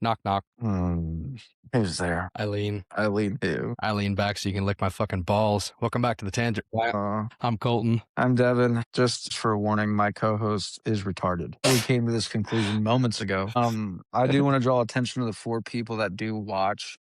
Knock, knock. Who's there? Eileen. Eileen who? I lean back so you can lick my fucking balls. Welcome back to the Tangent. I'm Colton. I'm Devin. Just for warning, my co-host is retarded. We came to this conclusion moments ago. I do want to draw attention to the 4 people that do watch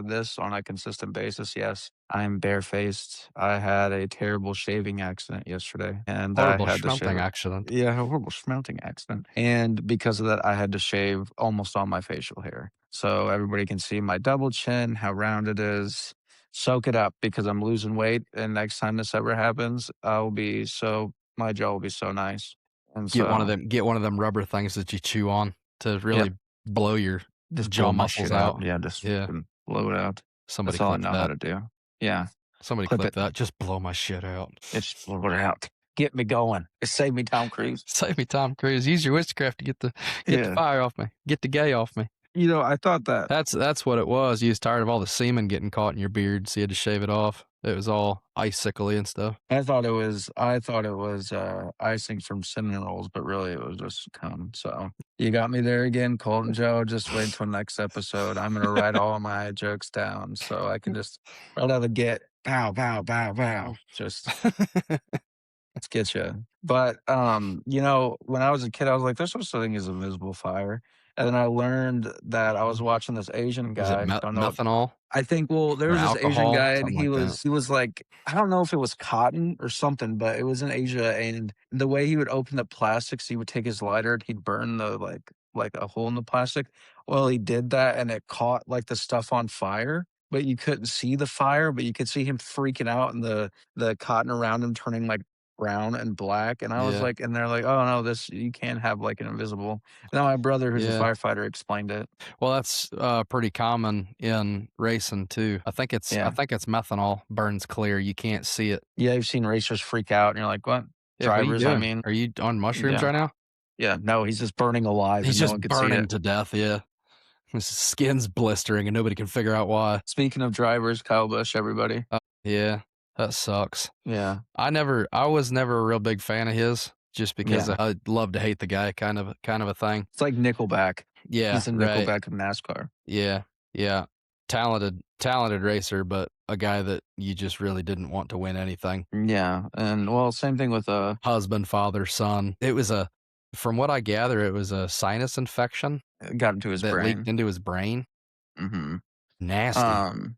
this on a consistent basis. Yes, I'm barefaced. I had a terrible shaving accident yesterday, and Horrible I had to shave schmelting it. accident. Yeah, a horrible smelting accident. And because of that, I had to shave almost all my facial hair. So everybody can see my double chin, how round it is. Soak it up because I'm losing weight. And next time this ever happens, my jaw will be so nice. And Get one of so, them. Get one of them rubber things that you chew on to yeah, really blow your just jaw blow my muscles shit out. out. Yeah, just Yeah. fucking blow it out. Somebody That's all I clip know how that. to do. Yeah, Somebody clip clip it. that. Just blow my shit out. Just blow it out. Get me going. It saved me Tom Cruise. Save me, Tom Cruise. Use your witchcraft to get the Yeah. fire off me. Get the gay off me. You know, I thought that. That's what it was. You was tired of all the semen getting caught in your beard, so you had to shave it off. It was all icicle-y and stuff. I thought it was icing from cinnamon rolls, but really it was just cum. So you got me there again, Colton Joe. Just wait until next episode. I'm gonna write all my jokes down so I can just right out of the get pow pow pow pow. Just let's get you. But you know, when I was a kid, I was like, "There's no such thing as invisible fire." And then I learned that I was watching this Asian Was it guy. Don't know. methanol I think there or was this Asian alcohol? guy and Something like that. he was like, I don't know if it was cotton or something, but it was in Asia. And the way he would open the plastics, he would take his lighter and he'd burn the like a hole in the plastic. Well, he did that and it caught like the stuff on fire, but you couldn't see the fire, but you could see him freaking out and the cotton around him turning like brown and black. And I was Yeah. like, and they're like, oh no, this you can't have like an invisible. Now my brother, who's a Yeah. firefighter, explained it. Well, that's pretty common in racing too. I think it's Yeah. methanol burns clear. You can't see it. Yeah, you've seen racers freak out, and you're like, "What?" Yeah, what are you Drivers, I doing? mean. Are you on mushrooms Yeah. right now? Yeah, no, he's just burning alive He's and no just one could see burning it. to death. Yeah, his skin's blistering and nobody can figure out why. Speaking of drivers, Kyle Busch, everybody. Yeah, that sucks. Yeah. I was never a real big fan of his, just because Yeah. I love to hate the guy, kind of a thing. It's like Nickelback. Yeah, He's a right. Nickelback of NASCAR. Yeah. Talented racer, but a guy that you just really didn't want to win anything. Yeah, and, well, same thing with, Husband, father, son. From what I gather, it was a sinus infection got into his that brain. leaked into his brain. Mhm. Nasty.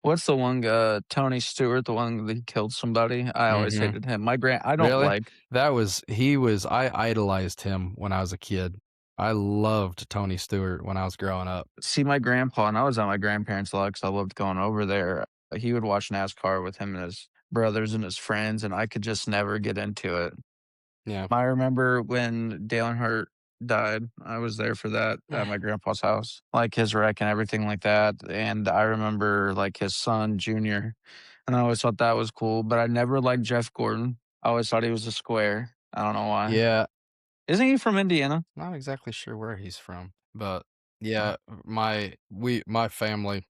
What's the one Tony Stewart, the one that he killed somebody? I always hated him. I don't Really? like. I idolized him when I was a kid. I loved Tony Stewart when I was growing up. See, my grandpa, and I was at my grandparents' lot 'cause I loved going over there. He would watch NASCAR with him and his brothers and his friends, and I could just never get into it. Yeah. I remember when Dale Earnhardt died. I was there for that at my grandpa's house, like his wreck and everything like that. And I remember like his son, Junior, and I always thought that was cool. But I never liked Jeff Gordon. I always thought he was a square. I don't know why. Yeah. Isn't he from Indiana? Not exactly sure where he's from, but yeah, my family,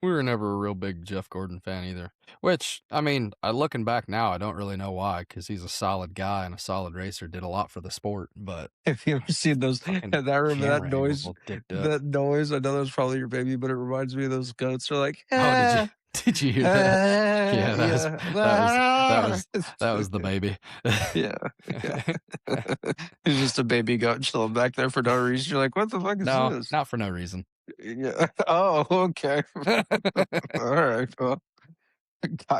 we were never a real big Jeff Gordon fan either. Which, I mean, looking back now, I don't really know why, because he's a solid guy and a solid racer, did a lot for the sport. But Have you ever seen those? I remember that camera noise. angles all dicked up. That noise. I know that was probably your baby, but it reminds me of those goats. They're like, Oh, did you hear that? Yeah, that was the yeah. baby. Yeah. He's just a baby goat chilling back there for no reason. You're like, what the fuck is No, this? not for no reason. Yeah. Oh, okay. All right. Well,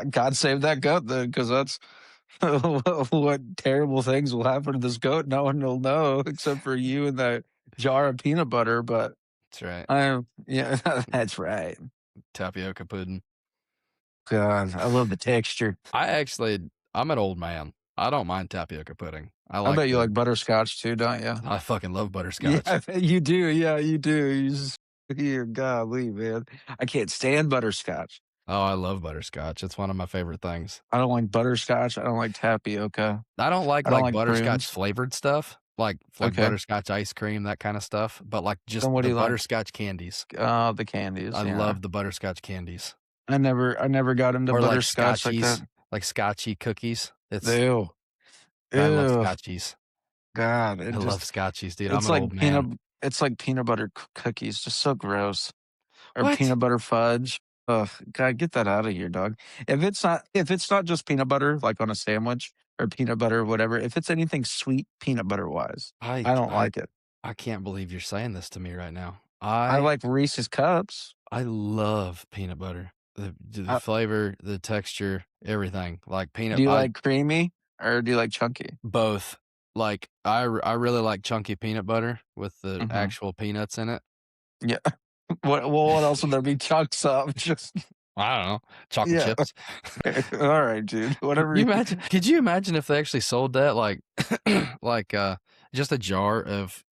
God save that goat then, because that's what terrible things will happen to this goat. No one will know except for you and that jar of peanut butter. But That's right. yeah, that's right. Tapioca pudding. God, I love the texture. I'm an old man. I don't mind tapioca pudding. I bet you like butterscotch too, don't you? I fucking love butterscotch. Yeah, you do. Yeah, you do. Golly, man. I can't stand butterscotch. Oh, I love butterscotch. It's one of my favorite things. I don't like butterscotch. I don't like tapioca. I don't like butterscotch prunes. flavored stuff, like Okay. butterscotch ice cream, that kind of stuff. But like just Then what do the you like? butterscotch candies. The candies. I yeah. love the butterscotch candies. I never got into Or like butterscotch like scotchies, that. like scotchy cookies. Ew. I love Ew. scotchies. God, I love scotchies, dude. it's I'm an like old man. It's like peanut butter cookies, just so gross. Or What? peanut butter fudge. Ugh, God, get that out of here, dog. If it's not just peanut butter, like on a sandwich or peanut butter, whatever, if it's anything sweet peanut butter wise, I I don't I like it. I can't believe you're saying this to me right now. I like Reese's cups. I love peanut butter. The Uh, flavor, the texture, everything. Like do peanut you I like creamy or do you like chunky? both. Like I really like chunky peanut butter with the Mhm. actual peanuts in it. Yeah. What else would there be chunks of? Just I don't know, chocolate yeah. chips. All right, dude. Whatever You you imagine could you imagine if they actually sold that like like, just a jar of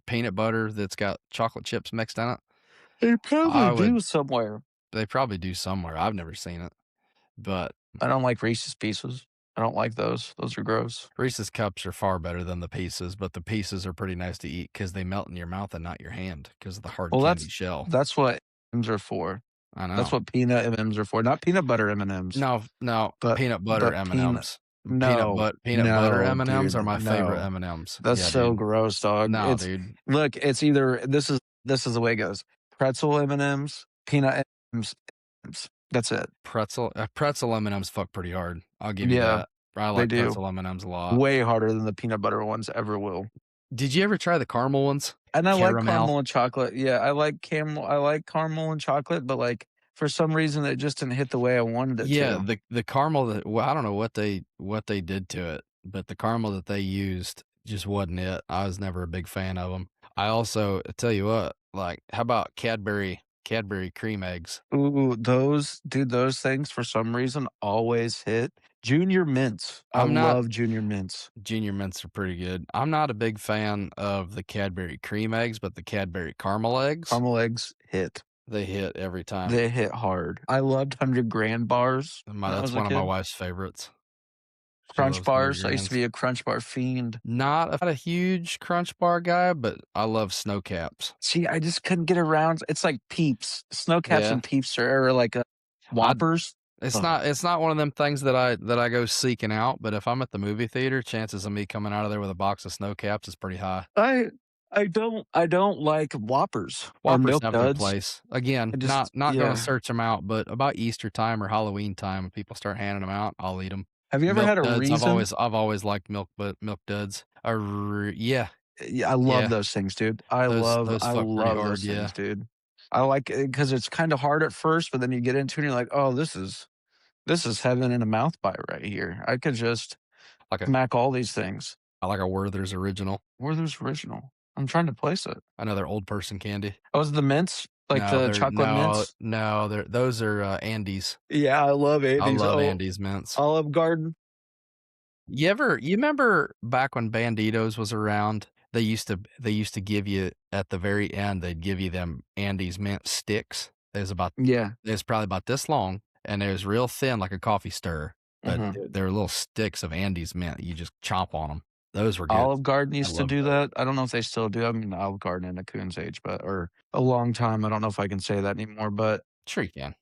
peanut butter that's got chocolate chips mixed in it? They probably I would do somewhere. they probably do somewhere, I've never seen it, but I don't like Reese's Pieces. I don't like those. Those are gross. Reese's Cups are far better than the Pieces, but the Pieces are pretty nice to eat because they melt in your mouth and not your hand because of the hard Well, candy that's shell. that's what M&Ms are for. I That's know. what peanut M&Ms are for, not peanut butter M&Ms, No, no, but peanut butter but peanut M&Ms. no, Peanut butter no, M&Ms are dude, my favorite no. M&Ms. That's Yeah, so dude. gross, dog. No, dude. It's either this is the way it goes. Pretzel M&Ms, peanut M&Ms. That's it. Pretzel M&Ms fuck pretty hard. I'll give you Yeah, that. I they like do. pretzel M&Ms a lot. Way harder than the peanut butter ones ever will. Did you ever try the caramel ones? And I like Caramel? caramel and chocolate. Yeah, I like caramel and chocolate, but, like, for some reason, it just didn't hit the way I wanted it Yeah, to. the caramel that well, I don't know what they did to it, but the caramel that they used just wasn't it. I was never a big fan of them. I also I tell you what, like, how about Cadbury cream eggs? Ooh, those things for some reason always hit. Junior mints. I I'm not love junior mints. Junior mints are pretty good. I'm not a big fan of the Cadbury cream eggs, but the Cadbury caramel eggs, Caramel eggs hit. they hit every time. They hit hard. I loved 100 grand bars My when I That's was a one of my kid. wife's favorites. She Crunch loves 100 bars. I used to grands. be a crunch bar fiend. Not a huge Crunch Bar guy, but I love Snow Caps. See, I just couldn't get around. It's like Peeps. Snow Caps Yeah, and Peeps are like, I Whoppers. Ugh. it's not one of them things that I go seeking out, but if I'm at the movie theater, chances of me coming out of there with a box of Snow Caps is pretty high. I I don't like Whoppers or Whoppers Milk have their Duds. place. Again, I just not gonna yeah. search them out, but about Easter time or Halloween time, when people start handing them out, I'll eat them. Have you ever Milk had a Duds, Reason? I've always liked Milk Duds. Yeah, Yeah, I love yeah, those things, dude. I love those I fuck pretty love hard, those yeah. things, dude. I like it because it's kinda hard at first, but then you get into it and you're like, "Oh, this is heaven in a mouth bite right here. I could just Like a smack all these things." I like a Werther's Original, Werther's Original. I'm trying to place it. another old person candy. Oh, is it the mints? Like the chocolate mints? No, those are, Andes. Yeah, I love I Andes. love Oh, Andes mints. Olive Garden? You remember back when Banditos was around, they used to give you at the very end, they'd give you them Andes mint sticks. Yeah. It was probably about this long, and it was real thin like a coffee stirrer, but Mhm. they're little sticks of Andes mint, you just chomp on them. Those were good. Olive Garden I used to love do those. that. I don't know if they still do. I mean, Olive Garden in a coon's age, but or a long time. I don't know if I can say that anymore, but Sure you can.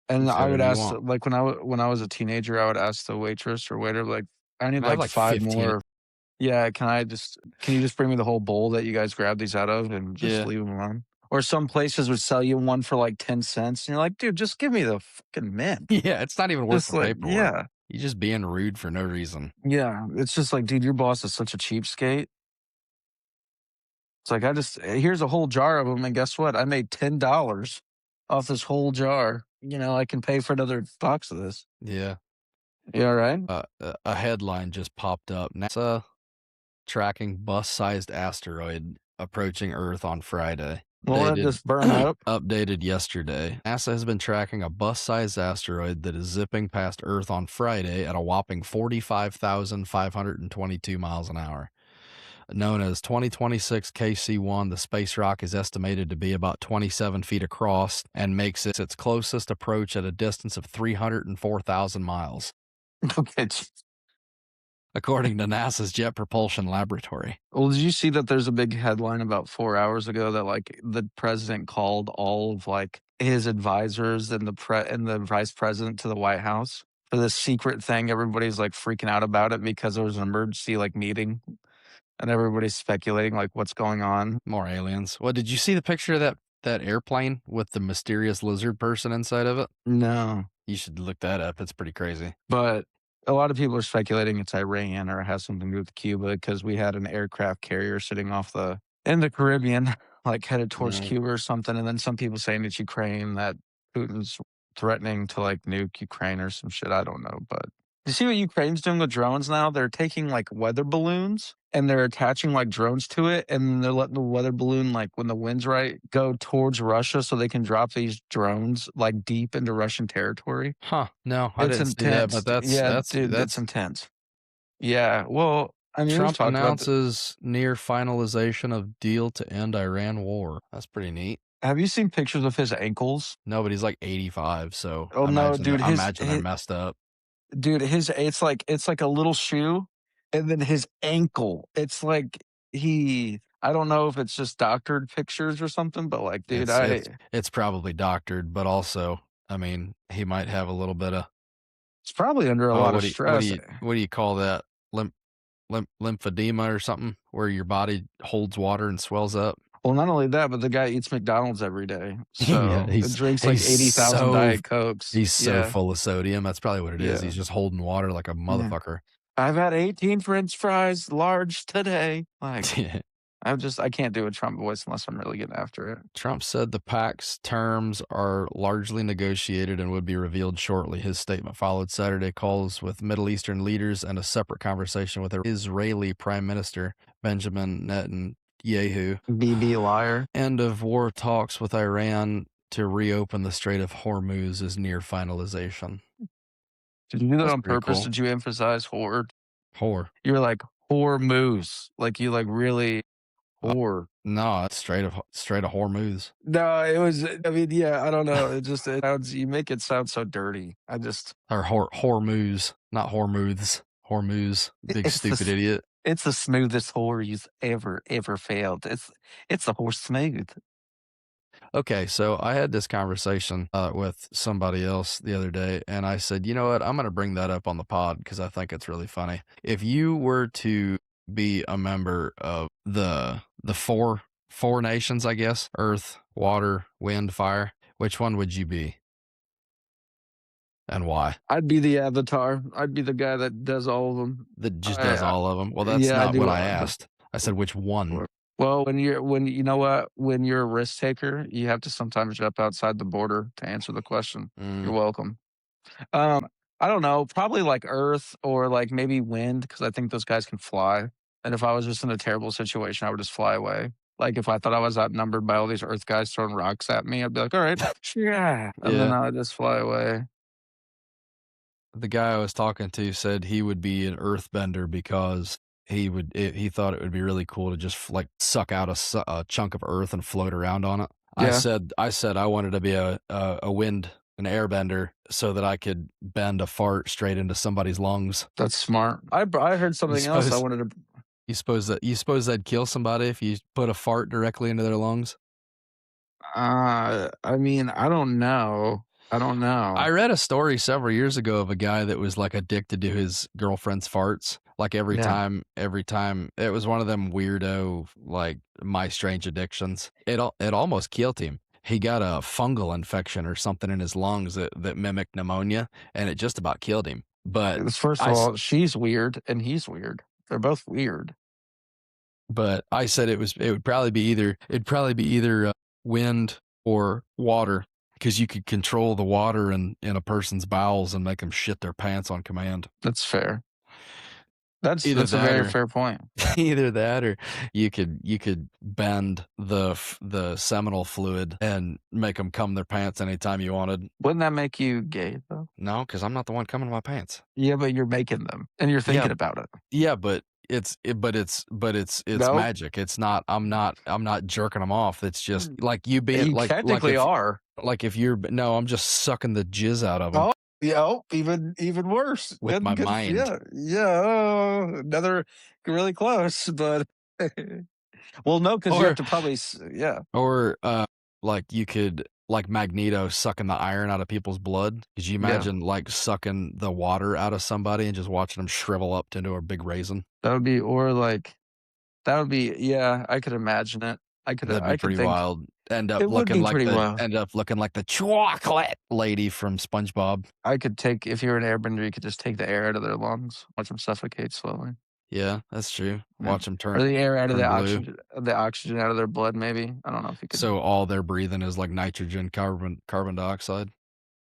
You and can say I would whatever you ask, want. like, when I was a teenager, I would ask the waitress or waiter, like, "I need, Can I have like, like 5 15 more." Yeah, can you just bring me the whole bowl that you guys grabbed these out of and just Yeah. leave them alone? Or some places would sell you one for, like, 10 cents, and you're like, "Dude, just give me the fucking mint." Yeah, it's not even worth Just the like paperwork. yeah. You're just being rude for no reason. Yeah, it's just like, "Dude, your boss is such a cheapskate." It's like, here's a whole jar of them, and guess what? I made $10 off this whole jar. I can pay for another box of this. Yeah. You alright? A headline just popped up. NASA tracking bus-sized asteroid approaching Earth on Friday. Won't it just burn up? Updated yesterday. NASA has been tracking a bus-sized asteroid that is zipping past Earth on Friday at a whopping 45,522 miles an hour. Known as 2026 KC-1, the space rock is estimated to be about 27 feet across and makes it its closest approach at a distance of 304,000 miles, Okay. according to NASA's Jet Propulsion Laboratory. Well, did you see that there's a big headline about 4 hours ago that, like, the president called all of, like, his advisors and the vice president to the White House for this secret thing? Everybody's, like, freaking out about it because there was an emergency, like, meeting. and everybody's speculating, like, what's going on. More aliens. Well, did you see the picture of that airplane with the mysterious lizard person inside of it? No. You should look that up. It's pretty crazy. But a lot of people are speculating it's Iran or it has something to do with Cuba because we had an aircraft carrier sitting off in the Caribbean, like headed towards No. Cuba or something. And then some people saying it's Ukraine, that Putin's threatening to like nuke Ukraine or some shit. I don't know. But you see what Ukraine's doing with drones now? They're taking like weather balloons and they're attaching like drones to it. And they're letting the weather balloon, like when the wind's right, go towards Russia so they can drop these drones like deep into Russian territory. Huh. No, I It's didn't see that, intense. but that's Yeah, that's dude, it's that's intense. Yeah, well, I mean, we've Trump talked about the announces near finalization of deal to end Iran war. That's pretty neat. have you seen pictures of his ankles? No, but he's like 85, so Oh, no, dude, I imagine they're messed up. his it's like a little shoe, and then his ankle, it's like I don't know if it's just doctored pictures or something, but, like, dude, It's it's it's probably doctored, but also, I mean, he might have a little bit of it's probably under a oh, lot of stress. what do you call that? Lymphedema or something, where your body holds water and swells up? Well, not only that, but the guy eats McDonald's every day, Yeah, so it drinks, like, 80,000 Diet Cokes. he's so Yeah, full of sodium, that's probably what it is, yeah, he's just holding water like a yeah. motherfucker. I've had 18 french fries, large today. Like, I can't do a Trump voice unless I'm really getting after it. Trump said the pact's terms are largely negotiated and would be revealed shortly. His statement followed Saturday calls with Middle Eastern leaders and a separate conversation with Israeli Prime Minister Benjamin Netanyahu. BB liar. End of war talks with Iran to reopen the Strait of Hormuz is near finalization. Did you do that That's on pretty purpose? cool. Did you emphasize whore? Whore. You were like, whore moose. Like, you like really Uh, whore. no, it's straight of Hormuz. No, it was, I mean, yeah, I don't know. It sounds, you make it sound so dirty. Or Hormuz, not Hormuths. Hormuz, big It's stupid the, idiot. it's the smoothest whore you've ever failed. It's the horse smooth. Okay, so I had this conversation with somebody else the other day, and I said, you know what? I'm going to bring that up on the pod because I think it's really funny. If you were to be a member of the four nations, I guess, Earth, water, wind, fire, which one would you be, and why? I'd be the avatar. I'd be the guy that does all of them. That just does all of them. Well, that's Yeah, I not what do. I asked. I said which one. Well, when you know what, when you're a risk taker, you have to sometimes jump outside the border to answer the question. You're Mm, welcome. Um, I don't know, probably like Earth or like maybe wind because I think those guys can fly. And if I was just in a terrible situation, I would just fly away. Like if I thought I was outnumbered by all these Earth guys throwing rocks at me, I'd be like, all right, yeah, and then yeah. I'd just fly away. The guy I was talking to said he would be an earthbender because he thought it would be really cool to just like suck out a chunk of earth and float around on it. Yeah, I said I wanted to be an airbender so that I could bend a fart straight into somebody's lungs. that's smart. I heard You something else I suppose wanted to. you suppose that'd kill somebody if you put a fart directly into their lungs? I mean, I don't know. I don't know. I read a story several years ago of a guy that was like addicted to his girlfriend's farts. Like Yeah, every time it was one of them weirdo like my strange addictions. It almost killed him. He got a fungal infection or something in his lungs that mimicked pneumonia, and it just about killed him. But first of I s- all, she's weird and he's weird. They're both weird. but I said it would probably be either wind or water because you could control the water in a person's bowels and make them shit their pants on command. That's fair. Either That's a that very or fair point. either that or you could bend the seminal fluid and make them cum their pants anytime you wanted. Wouldn't that make you gay though? No, because I'm not the one coming to my pants. Yeah, but you're making them and you're Yeah, thinking about it. yeah, but it's No, magic. It's not. I'm not jerking them off. It's just like you being you technically are. like if you're no, I'm just sucking the jizz out of them Oh, yeah, oh, even worse. with my mind. Yeah, yeah. Oh, another really close, but well, no, because you have Or to probably yeah, or like you could like Magneto sucking the iron out of people's blood. Could you yeah. imagine like sucking the water out of somebody and just watching them shrivel up into a big raisin? That would be or like. That would be yeah, I could imagine it. That'd be I could pretty think wild. it would be pretty well. End up looking like the chocolate lady from SpongeBob. I could take if you were an airbender, you could just take the air out of their lungs, watch them suffocate slowly. Yeah, that's true. Yeah. Watch them Or the air out of turn blue. the oxygen out of their blood, maybe. I don't know if you could So all they're breathing is, like, nitrogen, carbon dioxide.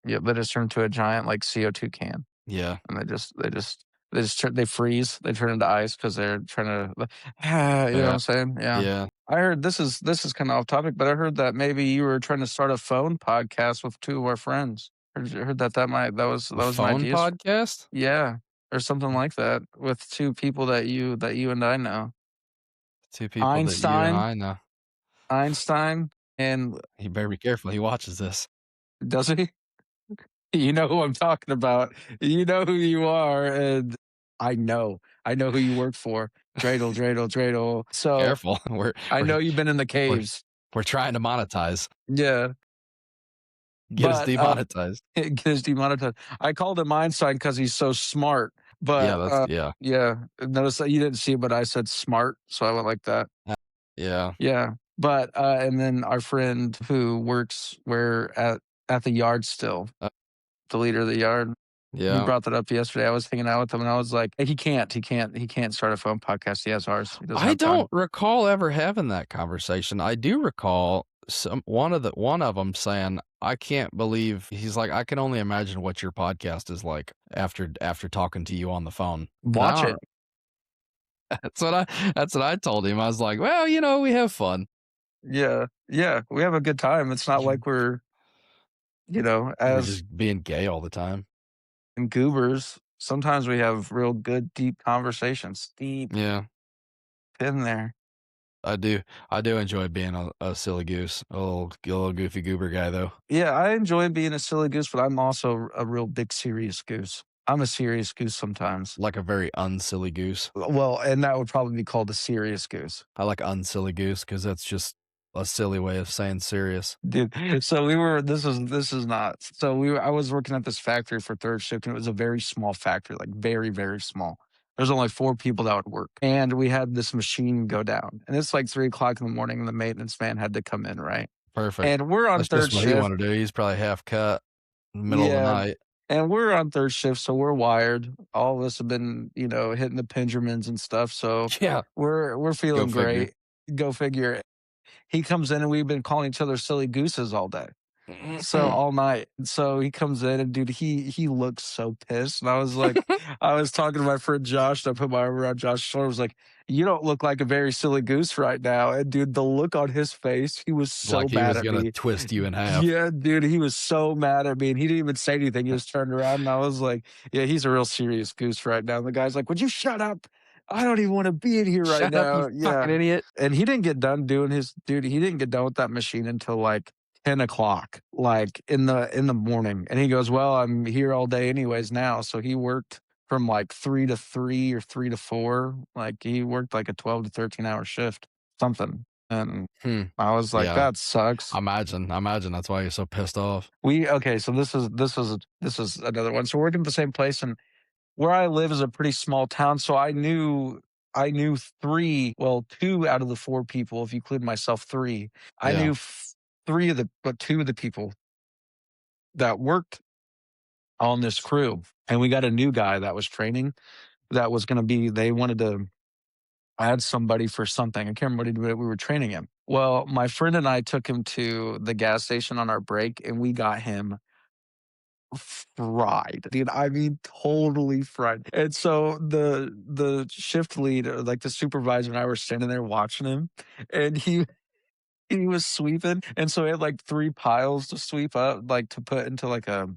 yeah, they just turn to a giant, like, CO2 can, Yeah. and they freeze, they turn into ice because 'cause they're trying to you know what Yeah. I'm saying? Yeah. Yeah. I heard this is kinda off topic, but I heard that maybe you were trying to start a phone podcast with 2 of our friends. Heard that A that was an phone idea podcast? yeah, or something like that with 2 people that you and I know. 2 people that you and Einstein I know. Einstein and You better be careful, he watches this. does he? You know who I'm talking about. You know who you are, and I know who you work for. Dreidel, Dreidel, Dreidel. So, Careful. I We're know you've been in the we're caves. we're trying to monetize. Yeah, Get us but, demonetized. it gets demonetized. I called him Einstein because he's so smart, Yeah, but, that's yeah. yeah, notice that you didn't see it, but I said smart, so I went like that. Yeah. Yeah, but, and then our friend who works where at the yard still, Uh, the leader of the yard. He yeah. brought that up yesterday. I was hanging out with him, and I was like, he can't start a phone podcast. He has ours. He doesn't I have don't time." recall ever having that conversation. I do recall one of them saying, "I can't believe," he's like, "I can only imagine what your podcast is like after talking to you on the phone." And I Watch don't it. that's what I told him. I was like, "Well, we have fun. Yeah, yeah, we have a good time. It's not like we're, We're as just being gay all the time." goobers. Sometimes we have real good, deep conversations, deep Yeah. in there. I do. I do enjoy being a silly goose, a little goofy goober guy though. Yeah, I enjoy being a silly goose, but I'm also a real big serious goose. I'm a serious goose sometimes. Like a very unsilly goose. Well, and that would probably be called a serious goose. I like unsilly goose because that's just a silly way of saying serious. Dude, so we were this is not so we were I was working at this factory for third shift, and it was a very small factory, like very, very small. There's only 4 people that would work, and we had this machine go down, and it's like 3 o'clock in the morning, and the maintenance man had to come in, right? Perfect. And we're on That's just 3rd what he shift. wanted to do. He's probably half cut in the middle of the Yeah, night. and we're on 3rd shift, so we're wired. All of us have been, hitting the Pendramins and stuff, so Yeah. we're Go feeling figure. great. Go figure. He comes in, and we've been calling each other silly gooses all day. So all night. So he comes in and dude, he looks so pissed. And I was like, I was talking to my friend Josh, and I put my arm around Josh's shoulder. I was like, you don't look like a very silly goose right now. And dude, the look on his face, he was so Like he mad was at gonna me. twist you in half. Yeah, dude, he was so mad at me. And he didn't even say anything. He just turned around and I was like, yeah, he's a real serious goose right now. And the guy's like, would you shut up? I don't even want to be in here right Shut up, you now. Yeah. fucking idiot. And he didn't get done doing his dude, he didn't get done with that machine until like 10 o'clock, like in the morning. And he goes, well, I'm here all day anyways now. So he worked from like 3 to 3 or 3 to 4. Like he worked like a 12 to 13 hour shift, something. And Hmm. I was like, Yeah. that sucks. I imagine that's why you're so pissed off. We okay, so this is another one. So we're working at the same place, and where I live is a pretty small town. So I knew 3, well, 2 out of the 4 people, if you include myself, 3. I Yeah. knew 3 of the but 2 of the people that worked on this crew. And we got a new guy that was training that was gonna be they wanted to add somebody for something. I can't remember what we were training him. Well, my friend and I took him to the gas station on our break, and we got him fried, dude. I mean, totally fried. And so the shift lead, or like the supervisor, and I were standing there watching him, and he was sweeping, and so he had like 3 piles to sweep up, like to put into like a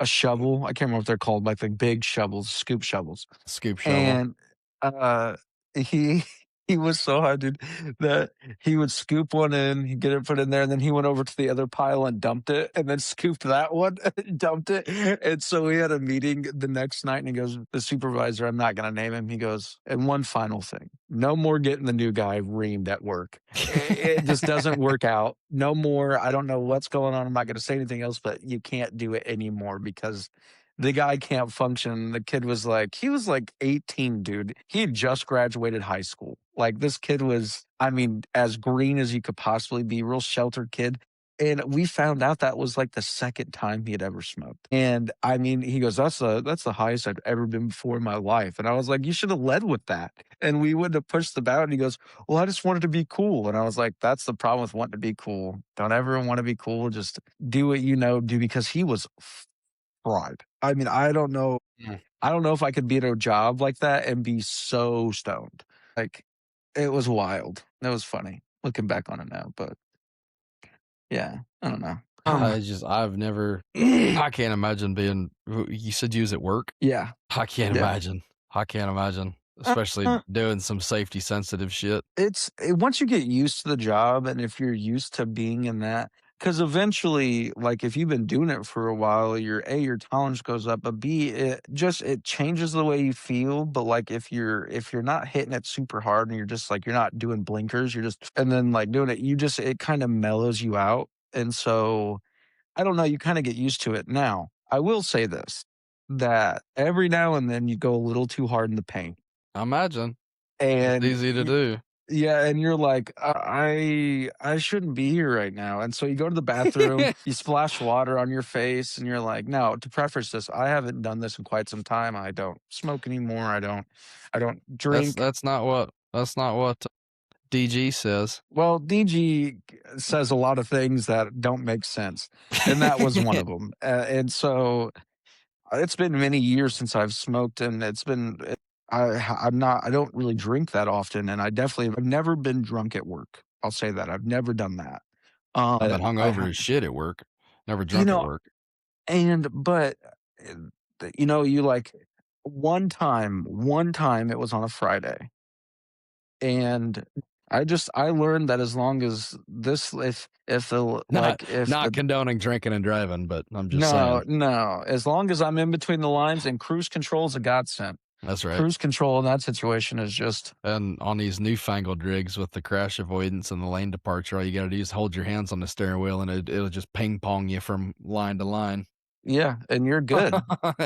shovel. I can't remember what they're called, like the big shovels, scoop shovels. Scoop shovel. And, uh, he he was so hard, dude, that he would scoop one in, he'd get it put in there, and then he went over to the other pile and dumped it, and then scooped that one and dumped it, and so we had a meeting the next night, and he goes, the supervisor, I'm not gonna name him, he goes, "And one final thing, no more getting the new guy reamed at work. It just doesn't work out. No more. I don't know what's going on. I'm not gonna say anything else, but you can't do it anymore because the guy can't function. The kid was like he was like 18, dude. He had just graduated high school. Like, this kid was, I mean, as green as you could possibly be, real sheltered kid. And we found out that was like the second time he had ever smoked. And I mean, he goes, that's the highest I've ever been before in my life. And I was like, you should have led with that. And we wouldn't have pushed the boundary. He goes, well, I just wanted to be cool. And I was like, that's the problem with wanting to be cool. Don't ever want to be cool. Just do what you know, do, because he was fried. I mean, Mm. I don't know if I could be at a job like that and be so stoned. Like, it was wild. It was funny looking back on it now, but yeah, I don't know. I've never I can't imagine being you said you was at work? Yeah, I can't yeah. imagine. I can't imagine, Uh, especially uh, doing some safety sensitive shit. once you get used to the job and if you're used to being in that, because eventually, like, if you've been doing it for a while, your tolerance goes up, but B, it changes the way you feel. But like, if you're not hitting it super hard and you're just like you're not doing blinkers, you're just and then like doing it, it kind of mellows you out. And so I don't know, you kind of get used to it. Now, I will say this, that every now and then you go a little too hard in the paint. I imagine. It's And easy to do. yeah, and you're like, I shouldn't be here right now." And so you go to the bathroom, you splash water on your face, and you're like, "No, to preface this, I haven't done this in quite some time. I don't smoke anymore. I don't That's drink." that's not what DG says. Well, DG says a lot of things that don't make sense, and that was one of them. And so it's been many years since I've smoked, and I don't really drink that often, and I've never been drunk at work. I'll say that. I've never done that. I've been I hungover ha as shit at work. Never you drunk at know, work. uh, you like one time it was on a Friday, and I learned that as long as this if the Not like if not the condoning drinking and driving, but I'm just no, saying. no, as long as I'm in between the lines, and cruise control is a godsend. That's right. Cruise control in that situation is just And on these newfangled rigs with the crash avoidance and the lane departure, all you gotta do is hold your hands on the steering wheel and it'll just ping pong you from line to line. yeah, and you're good.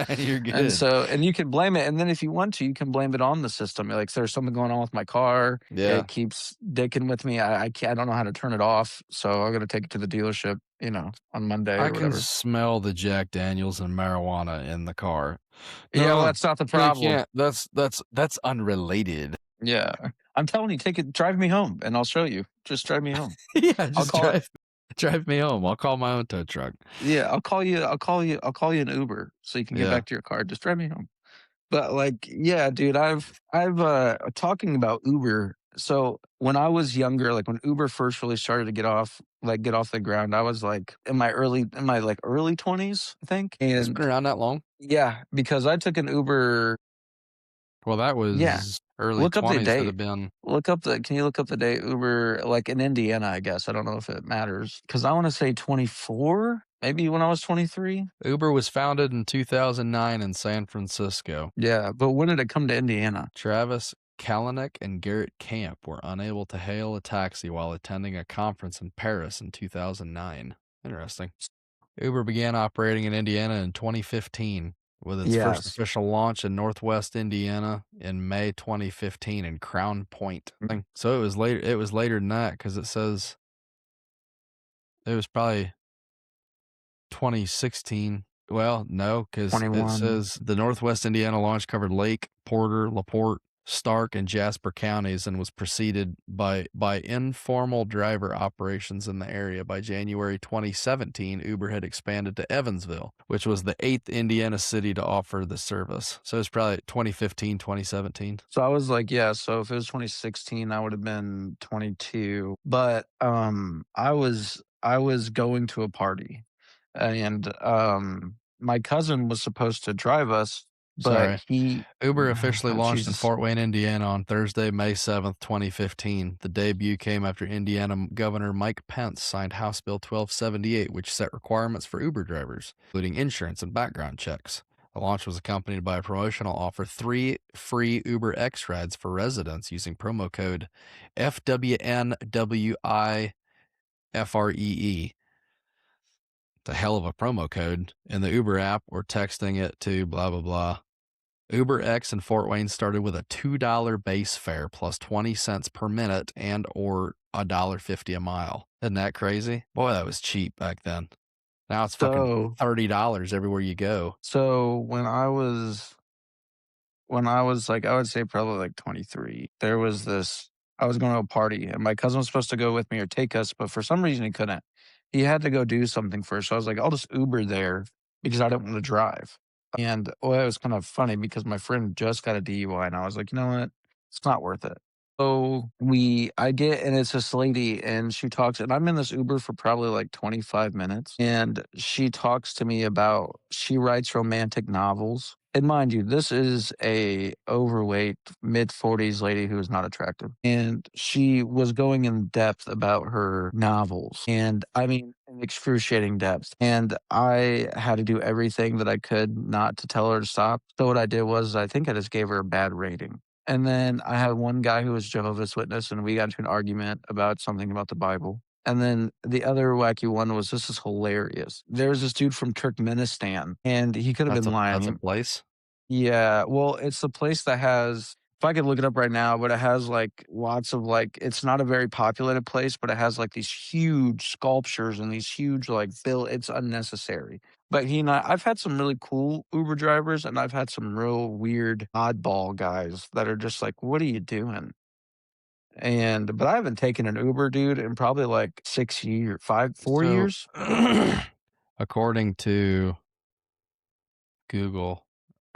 And you're And good. so and you can blame it, and then if you want to, you can blame it on the system. Like, there's something going on with my car, Yeah. it keeps dicking with me, I don't know how to turn it off, so I'm gonna take it to the dealership, on Monday I or can whatever. smell the Jack Daniels and marijuana in the car. Yeah, well, No, that's not the you problem. can't. That's unrelated. Yeah. I'm telling you, drive me home, and I'll show you. Just drive me home. Yeah, I'll just call it drive me home. I'll call my own tow truck. yeah, I'll call you an Uber so you can get Yeah. back to your car. Just drive me home. But, like, yeah, dude, talking about Uber, so when I was younger, like, when Uber first really started to get off the ground, I was, like, early 20s, I think, It's been and around that long? yeah, because I took an Uber Well, that yeah, was early look up the 20s, date. have been Can you look up the date Uber, like, in Indiana, I guess, I don't know if it matters, because I wanna say 24, maybe when I was 23? Uber was founded in 2009 in San Francisco. Yeah, but when did it come to Indiana? Travis Kalanick and Garrett Camp were unable to hail a taxi while attending a conference in Paris in 2009. Interesting. Uber began operating in Indiana in 2015, with its first Yes. official launch in Northwest Indiana in May 2015 in Crown Point. So it was later than that because it says it was probably 2016. Well, no, because it 21. says the Northwest Indiana launch covered Lake, Porter, LaPorte, Stark, and Jasper counties and was preceded by informal driver operations in the area. By January 2017, Uber had expanded to Evansville, which was the eighth Indiana city to offer the service. So it's probably 2015, 2017. So I was like, yeah, so if it was 2016, I would have been 22. But I was going to a party, and my cousin was supposed to drive us, but Sorry. he Uber officially launched in Jesus. Fort Wayne, Indiana on Thursday, May 7th, 2015. The debut came after Indiana Governor Mike Pence signed House Bill 1278, which set requirements for Uber drivers, including insurance and background checks. The launch was accompanied by a promotional offer: 3 free Uber X rides for residents using promo code FWNWIFREE. It's a hell of a promo code in the Uber app or texting it to blah, blah, blah. Uber X in Fort Wayne started with a $2 base fare plus 20 cents per minute and or $1.50 a mile. Isn't that crazy? Boy, that was cheap back then. Now it's fucking So $30 everywhere you go. so when I was, like, I would say probably, like, 23, there was this I was going to a party, and my cousin was supposed to go with me or take us, but for some reason he couldn't. He had to go do something first, so I was like, "I'll just Uber there," because I didn't wanna drive. And, well, it was kind of funny because my friend just got a DUI, and I was like, "You know what? It's not worth it." So I get and it's this lady, and she talks and I'm in this Uber for probably, like, 25 minutes, and she talks to me about she writes romantic novels. And mind you, this is a overweight, mid-40s lady who is not attractive, and she was going in depth about her novels, and I mean, in excruciating depth, and I had to do everything that I could not to tell her to stop. So what I did was I think I just gave her a bad rating. And then I had one guy who was Jehovah's Witness, and we got into an argument about something about the Bible. And then the other wacky one was this is hilarious. There's this dude from Turkmenistan, and he could have been That's a lying. place. Yeah, well, it's the place that has if I could look it up right now, but it has, like, lots of, like it's not a very populated place, but it has, like, these huge sculptures and these huge, like, bill it's unnecessary. But he and I've had some really cool Uber drivers, and I've had some real weird oddball guys that are just like, "What are you doing?" But I haven't taken an Uber, dude, in probably, like, 6 years, 5 4 So, years? according to Google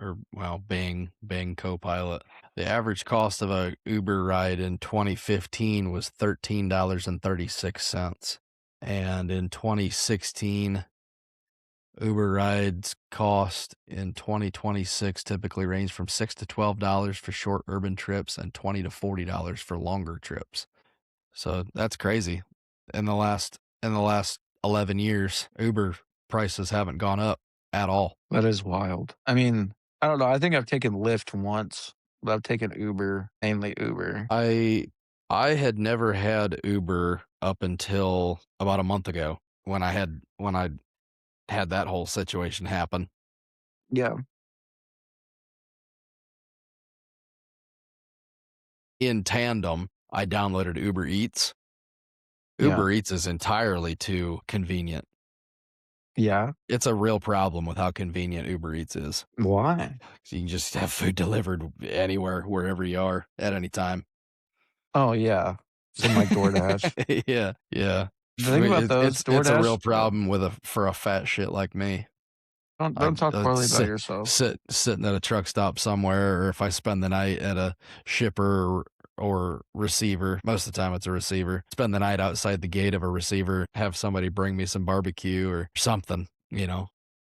or well, Bing Copilot, the average cost of a Uber ride in 2015 was $13.36. And in 2016, Uber rides cost in 2026 typically range from $6 to $12 for short urban trips and $20 to $40 for longer trips. So that's crazy. In the last 11 years, Uber prices haven't gone up at all. That is wild. I mean, I don't know, I think I've taken Lyft once, but I've taken Uber, mainly Uber. I I had never had Uber up until about a month ago when I had that whole situation happen. Yeah, In tandem, I downloaded Uber Eats. yeah, Uber Eats is entirely too convenient. yeah. It's a real problem with how convenient Uber Eats is. Why? So you can just have food delivered anywhere, wherever you are at any time. Oh, yeah. Same like DoorDash. Yeah, yeah. The I thing mean, about it's those, it's it's a real DoorDash problem with a for a fat shit like me. don't talk I poorly about sit yourself. sitting at a truck stop somewhere, or if I spend the night at a shipper or receiver, most of the time it's a receiver. Spend the night outside the gate of a receiver, have somebody bring me some barbecue or something,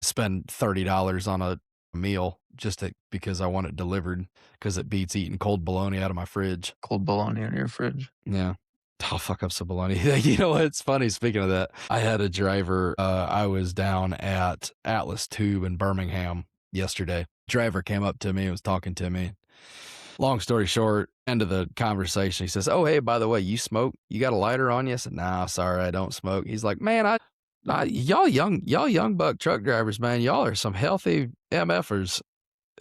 spend $30 on a meal because I want it delivered because it beats eating cold bologna out of my fridge. Cold bologna in your fridge. Yeah. I'll fuck up some bologna. You know what? It's funny. Speaking of that, I had a driver. I was down at Atlas Tube in Birmingham yesterday. Driver came up to me and was talking to me. Long story short, end of the conversation. He says, "Oh, hey, by the way, you smoke? You got a lighter on you?" I said, "Nah, sorry, I don't smoke." He's like, "Man, y'all young buck truck drivers, man, y'all are some healthy MFers."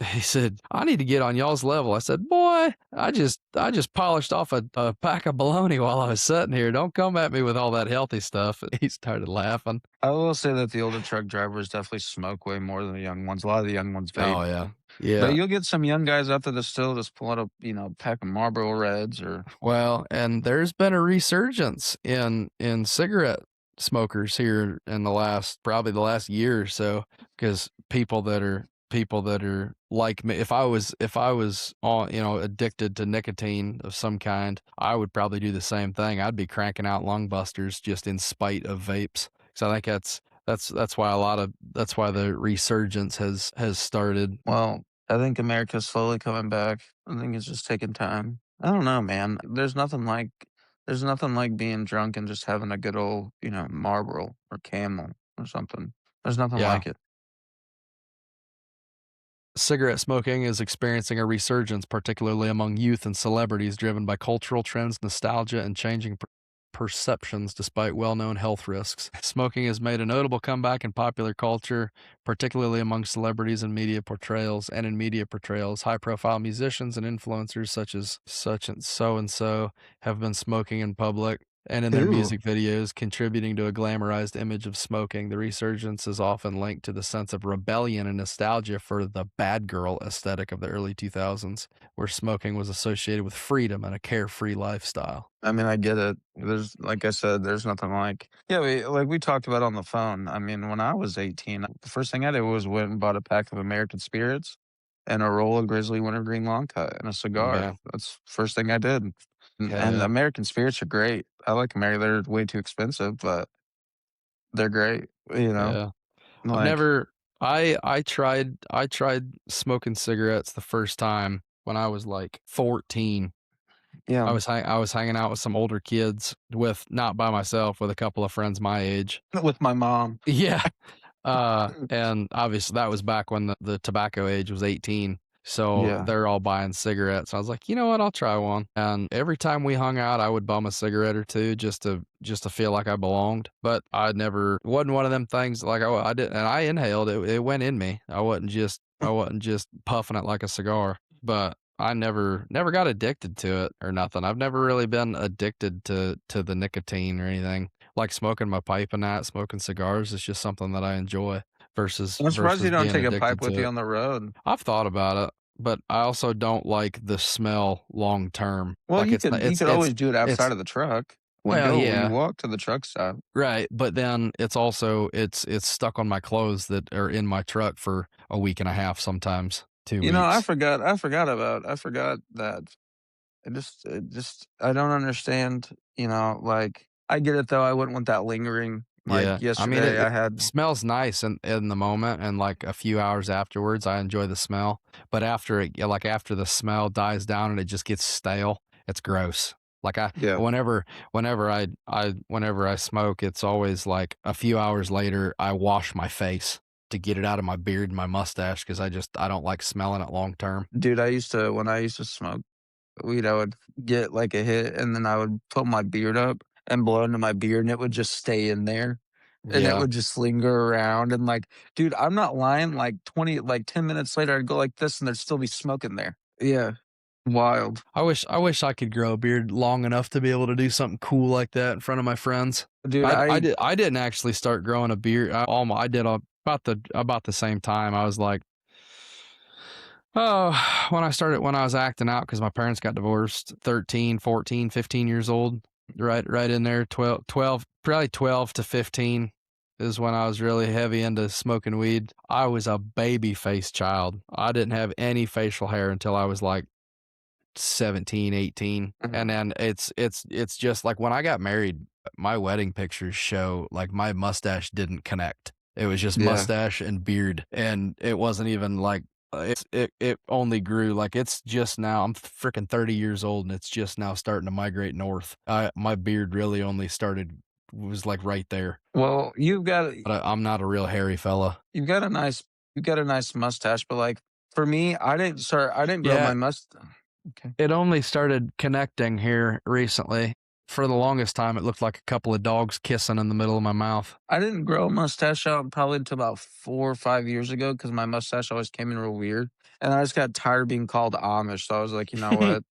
He said, "I need to get on y'all's level." I said, "Boy, I just polished off a pack of bologna while I was sitting here. Don't come at me with all that healthy stuff." He started laughing. I will say that the older truck drivers definitely smoke way more than the young ones. A lot of the young ones vape. Oh yeah. But Yeah. you'll get some young guys out there that still just pull out a, pack of Marlboro Reds or Well, and there's been a resurgence in cigarette smokers here in probably the last year or so, because people that are like me. If I was on, addicted to nicotine of some kind, I would probably do the same thing. I'd be cranking out lung busters just in spite of vapes. So I think that's why the resurgence has started. well, I think America's slowly coming back. I think it's just taking time. I don't know, man. There's nothing like being drunk and just having a good old, Marlboro or Camel or something. There's nothing Yeah. like it. Cigarette smoking is experiencing a resurgence, particularly among youth and celebrities, driven by cultural trends, nostalgia, and changing perceptions despite well known health risks. Smoking has made a notable comeback in popular culture, particularly among celebrities and media portrayals. And in media portrayals, high profile musicians and influencers such as such and so have been smoking in public and in their Ew. music videos, contributing to a glamorized image of smoking. The resurgence is often linked to the sense of rebellion and nostalgia for the bad girl aesthetic of the early 2000s, where smoking was associated with freedom and a carefree lifestyle. I mean, I get it. There's like I said, there's nothing like yeah, we talked about on the phone. I mean, when I was 18, the first thing I did was went and bought a pack of American Spirits and a roll of Grizzly Wintergreen Long Cut and a cigar. Yeah, That's the first thing I did. And yeah, American Spirits are great. I like American. They're way too expensive, but they're great. You know, yeah. I've like never I tried smoking cigarettes the first time when I was like 14. yeah, I was hanging out with some older kids with not by myself, with a couple of friends my age. with my mom. Yeah. And obviously that was back when the tobacco age was 18. So Yeah. they're all buying cigarettes. I was like, you know what, I'll try one. And every time we hung out, I would bum a cigarette or two just to feel like I belonged. But I never it wasn't one of them things like I did, and I inhaled it. It went in me. I wasn't just puffing it like a cigar. But I never got addicted to it or nothing. I've never really been addicted to the nicotine or anything. Like smoking my pipe and that, smoking cigars is just something that I enjoy versus I'm surprised you versus don't being take a pipe addicted with to you it. on the road. I've thought about it, but I also don't like the smell long term. Well, Like, it's not you could always do it it's outside of the truck. well, You yeah, walk to the truck stop. right, but then it's also it's stuck on my clothes that are in my truck for a week and a half, sometimes 2 You know, weeks. I forgot that. I don't understand, like, I get it though, I wouldn't want that lingering. Like, Yeah, I mean, yesterday, it I had smells nice in the moment, and, like, a few hours afterwards, I enjoy the smell, but after the smell dies down and it just gets stale, it's gross. Like, yeah. whenever I smoke, it's always, like, a few hours later, I wash my face to get it out of my beard and my mustache because I don't like smelling it long term. Dude, when I used to smoke weed, I would get, like, a hit, and then I would put my beard up and blow into my beard, and it would just stay in there, and it Yeah. would just linger around, and, like dude, I'm not lying, 10 minutes later, I'd go like this, and there'd still be smoke in there. Yeah. Wild. I wish I could grow a beard long enough to be able to do something cool like that in front of my friends. Dude, I I didn't actually start growing a beard. I did about the same time. I was like, oh, when I was acting out because my parents got divorced, 13, 14, 15 years old, right in there, 12, probably 12 to 15 is when I was really heavy into smoking weed. I was a baby face child. I didn't have any facial hair until I was like 17, 18, and Mhm. then it's just like when I got married, my wedding pictures show like my mustache didn't connect. It was just Yeah. mustache and beard, and it wasn't even like it only grew like it's just now. I'm freaking 30 years old, and it's just now starting to migrate north. My beard really only started was like right there, Well, but I'm not a real hairy fella. you've got a nice mustache, but, like, for me, I didn't grow Yeah, my must okay. it only started connecting here recently. For the longest time, it looked like a couple of dogs kissing in the middle of my mouth. I didn't grow a mustache out probably until about 4 or 5 years ago because my mustache always came in real weird, and I just got tired of being called Amish, so I was like, "You know what?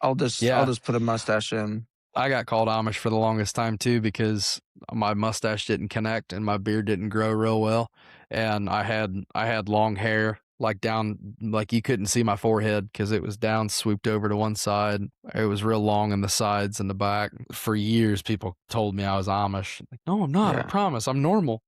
I'll Yeah, just put a mustache in." I got called Amish for the longest time too because my mustache didn't connect and my beard didn't grow real well, and I had long hair like down like you couldn't see my forehead because it was down swooped over to one side. It was real long in the sides and the back. For years, people told me I was Amish. Like, no, I'm not. I Yeah. promise, I'm normal.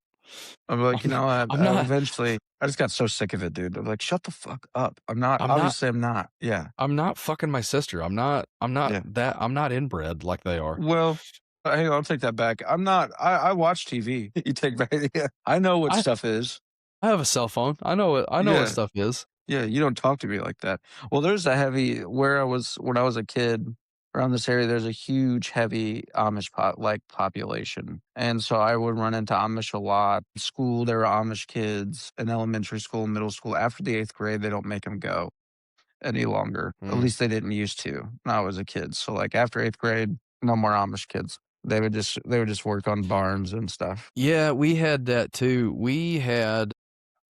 I'm like, "You I'm, know what?" I'm not. Eventually I just got so sick of it, dude. I'm like, "Shut the fuck up." I'm not I'm not. obviously, I'm not. Yeah. I'm not fucking my sister. Yeah. I'm not inbred like they are. Well, hang on, I'll take that back. I'm not I watch TV. You take back yeah. I know what I stuff is. I have a cell phone. I know what Yeah. stuff is. Yeah, you don't talk to me like that. Well, there's a heavy where I was when I was a kid around this area, there's a huge heavy population. And so I would run into Amish a lot. School, there were Amish kids in elementary school, middle school. After the 8th grade, they don't make them go any longer. At Mm. least they didn't used to when I was a kid. So like after 8th grade, no more Amish kids. They would just work on barns and stuff. Yeah, we had that too.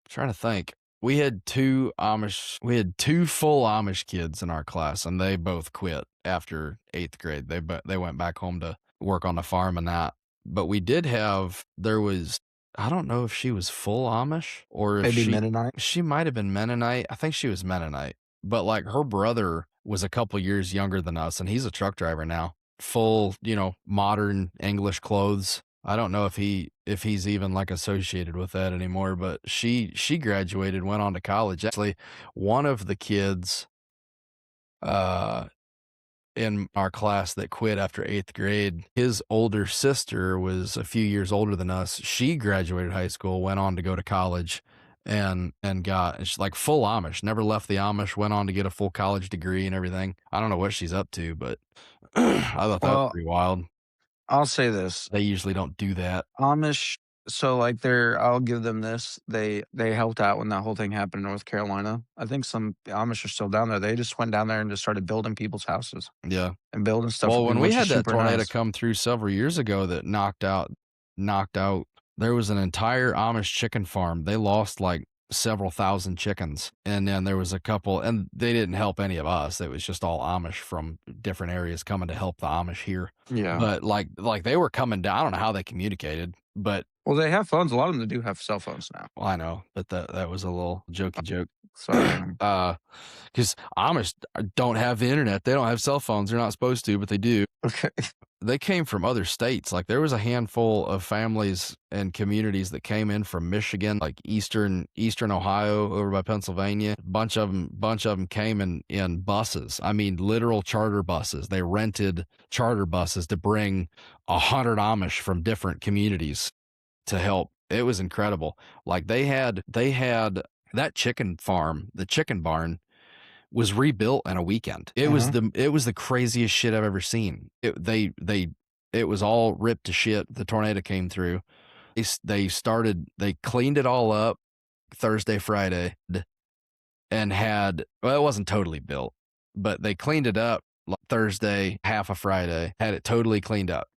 Trying to think. We had 2 full Amish kids in our class, and they both quit after 8th grade. They went back home to work on the farm and that. But we did have there was I don't know if she was full Amish or if Maybe Mennonite. she might have been Mennonite. I think she was Mennonite. But, like, her brother was a couple years younger than us, and he's a truck driver now. Full, modern English clothes. I don't know if he's even, like, associated with that anymore, but she graduated, went on to college. Actually, one of the kids, uh, in our class that quit after 8th grade, his older sister was a few years older than us. She graduated high school, went on to go to college, and she's, like, full Amish, never left the Amish, went on to get a full college degree and everything. I don't know what she's up to, but I thought that was Well, pretty wild. I'll say this. They usually don't do that. Amish, so, like, I'll give them this, they helped out when that whole thing happened in North Carolina. I think some Amish are still down there. They just went down there and just started building people's houses Yeah. and building stuff for Well, when people, we which is had that super tornado nice. come through several years ago that knocked out there was an entire Amish chicken farm. They lost, like, several thousand chickens, and then there was a couple and they didn't help any of us. It was just all Amish from different areas coming to help the Amish here. Yeah. But, like, they were coming down. I don't know how they communicated, but Well, they have phones. A lot of them do have cell phones now. well, I know, but that was a little jokey joke. Sorry. Because Amish don't have the internet. They don't have cell phones. They're not supposed to, but they do. Okay. They came from other states. Like, there was a handful of families and communities that came in from Michigan, like eastern Ohio over by Pennsylvania. Bunch of them came in buses. I mean, literal charter buses. They rented charter buses to bring 100 Amish from different communities to help. It was incredible. Like, they had that chicken farm, the chicken barn was rebuilt in a weekend. Mhm. It was the craziest shit I've ever seen. It was all ripped to shit. The tornado came through. They cleaned it all up Thursday, Friday, and well, it wasn't totally built, but they cleaned it up like Thursday, half of Friday, had it totally cleaned up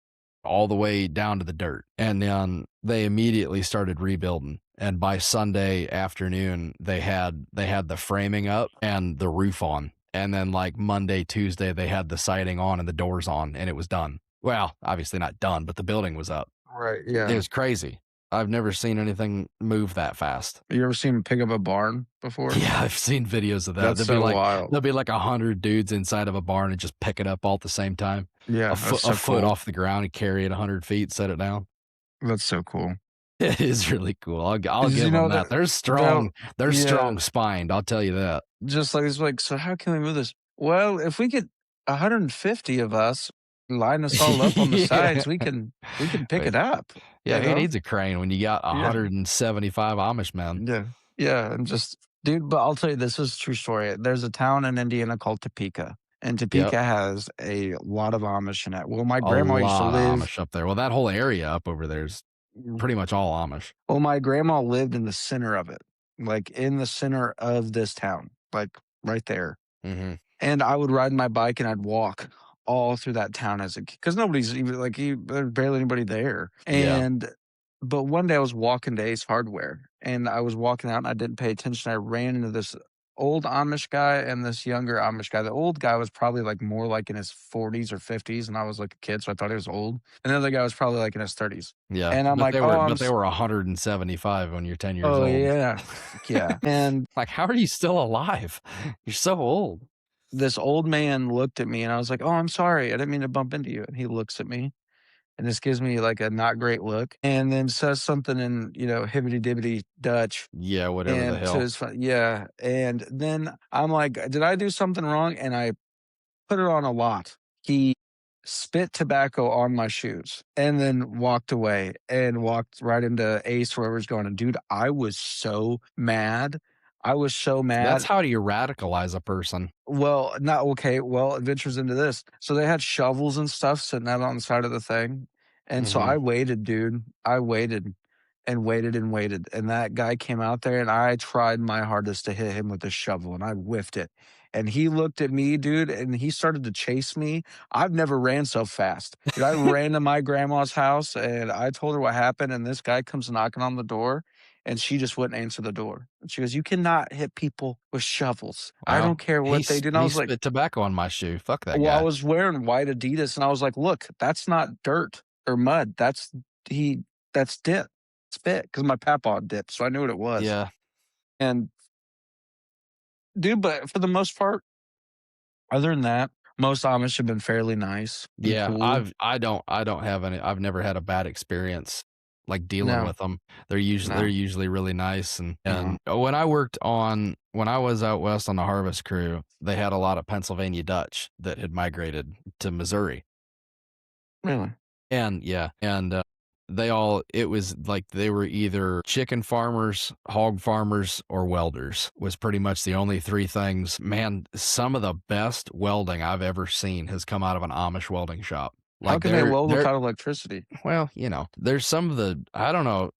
all the way down to the dirt. And then they immediately started rebuilding. And by Sunday afternoon, they had the framing up and the roof on. And then, like, Monday, Tuesday, they had the siding on and the doors on, and it was done. Well, obviously not done, but the building was up. Right, It yeah. was crazy. I've never seen anything move that fast. You ever seen 'em pick up a barn before? Yeah, I've seen videos of that. That's so wild. There'll be like 100 dudes inside of a barn and just pick it up all at the same time. Yeah, that's A so foot cool. off the ground and carry it 100 feet, set it down. That's so cool. It is really cool. I'll 'Cause give you them know that. that they'll They're yeah, strong spined, I'll tell you that. just like it's like, "So how can we move this?" "Well, if we get 150 of us line us all up on the Yeah. sides, we can pick Wait, it up," yeah, you who know? needs a crane when you got Yeah. 175 Amish men? Yeah. Yeah, and just dude, but I'll tell you, this is a true story. There's a town in Indiana called Topeka, and Yep, Topeka has a lot of Amish in it. Well, my a grandma used to lot of live Amish up there. Well, that whole area up over there is pretty much all Amish. well, my grandma lived in the center of it, like, in the center of this town, like, right there. Mhm. And I would ride my bike and I'd walk all through that town as a kid because nobody's even like, there's barely anybody there. Yeah. But one day I was walking to Ace Hardware and I was walking out and I didn't pay attention. I ran into this old Amish guy and this younger Amish guy. The old guy was probably like more like in his 40s or 50s, and I was like a kid, so I thought he was old. And the other guy was probably like in his 30s. Yeah, And I'm like, oh, but they were 175 when you're 10 years oh old. yeah, yeah. And Like, how are you still alive? You're so old. this old man looked at me and I was like, oh, I'm sorry. I didn't mean to bump into you. And he looks at me and just gives me like a not great look and then says something in, hibbity dibbity Dutch Yeah, whatever the and to hell. his, yeah. And then I'm like, did I do something wrong? And I put it on a lot. He spit tobacco on my shoes and then walked away and walked right into Ace, where was going. And dude, I was so mad. I was so That's mad. how do you radicalize a person. Well, not okay. Well, it ventures into this. So they had shovels and stuff sitting out on the side of the thing. And so I Mhm. waited, dude. I waited. and waited, and that guy came out there, and I tried my hardest to hit him with a shovel, and I whiffed it, and he looked at me, dude, and he started to chase me. I've never ran so fast. Dude, I ran to my grandma's house, and I told her what happened, and this guy comes knocking on the door, and she just wouldn't answer the door. And she goes, "You cannot hit people with shovels. I don't Well, care what they do." And I he was like, spit tobacco on my shoe. Fuck that well, I guy. was wearing white Adidas, and I was like, "Look, that's not dirt or mud. He that's dip, spit." Because my papaw dipped, so I knew what it was. Yeah. And dude, but for the most part, other than that, most Amish have been fairly nice and Yeah, cool. I don't have any I've never had a bad experience, like, dealing No, with them. They're no, usually really nice, no, and when I was out west on the harvest crew, they had a lot of Pennsylvania Dutch that had migrated to Missouri. really. And yeah, they all it was like they were either chicken farmers, hog farmers, or welders was pretty much the only 3 things. Man, some of the best welding I've ever seen has come out of an Amish welding shop. How Like can they weld they're without electricity? well, there's some of the I don't know,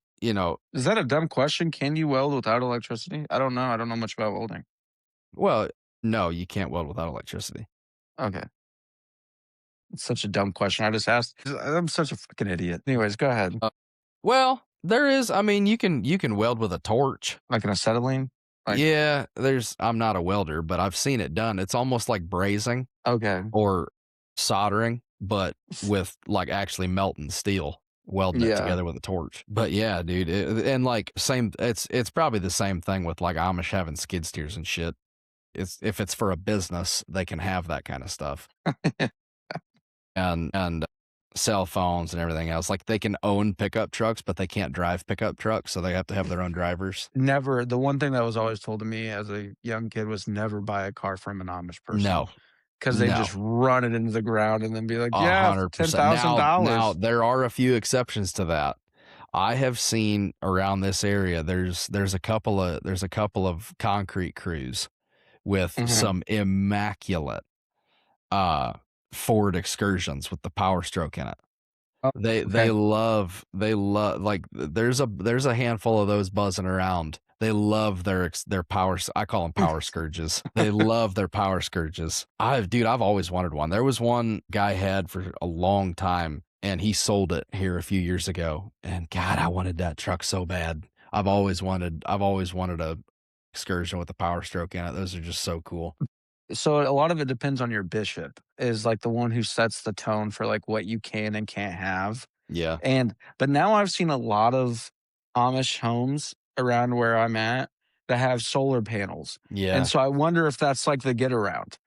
Is that a dumb question? Can you weld without electricity? I don't know. I don't know much about welding. well, no, you can't weld without electricity. Okay. It's such a dumb question. I just asked. I'm such a fucking idiot. Anyways, go ahead. Uh, well, there is I mean, you can weld with a torch. Like an acetylene? Like, Yeah, I'm not a welder, but I've seen it done. It's almost like brazing okay. or soldering, but with, like, actually melting steel, welding it Yeah. together with a torch. But yeah, dude, and, like, same it's probably the same thing with, like, Amish having skid steers and shit. It's if it's for a business, they can have that kinda stuff, and cell phones and everything else. Like, they can own pickup trucks, but they can't drive pickup trucks, so they have to have their own drivers. Never. The one thing that was always told to me as a young kid was never buy a car from an Amish person No, because they no. just run it into the ground and then be like, "Yeah, ten 100%. thousand Now dollars." there are a few exceptions to that. I have seen around this area, there's a couple of concrete crews with Mhm. some immaculate, uh, Ford Excursions with the Power Stroke in it. Oh, okay. They love like, there's a handful of those buzzing around. They love their power s I call them power scourges. They love their power scourges. I've always wanted one. There was one guy had for a long time, and he sold it here a few years ago, and God, I wanted that truck so bad. I've always wanted a excursion with a power stroke in it. Those are just so cool. So a lot of it depends on your bishop is like the one who sets the tone for like what you can and can't have. Yeah. And but now I've seen a lot of Amish homes around where I'm at that have solar panels. And Yeah. so I wonder if that's like the get around.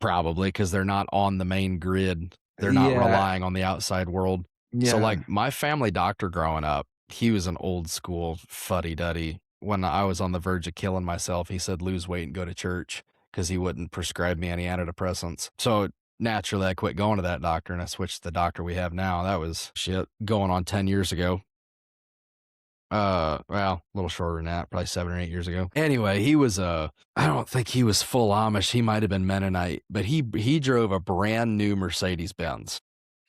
Probably because 'cause they're not on the main grid. They're not Yeah. relying on the outside world. So, Yeah. like, my family doctor growing up, he was an old school fuddy-duddy. When I was on the verge of killing myself, he said, "Lose weight and go to church," because he wouldn't prescribe me any antidepressants. So, naturally, I quit going to that doctor, and I switched to the doctor we have now. That was, shit, going on 10 years ago. Well, a little shorter than that, probably 7 or 8 years ago. Anyway, he was, I don't think he was full Amish, he might have been Mennonite, but he drove a brand new Mercedes Benz,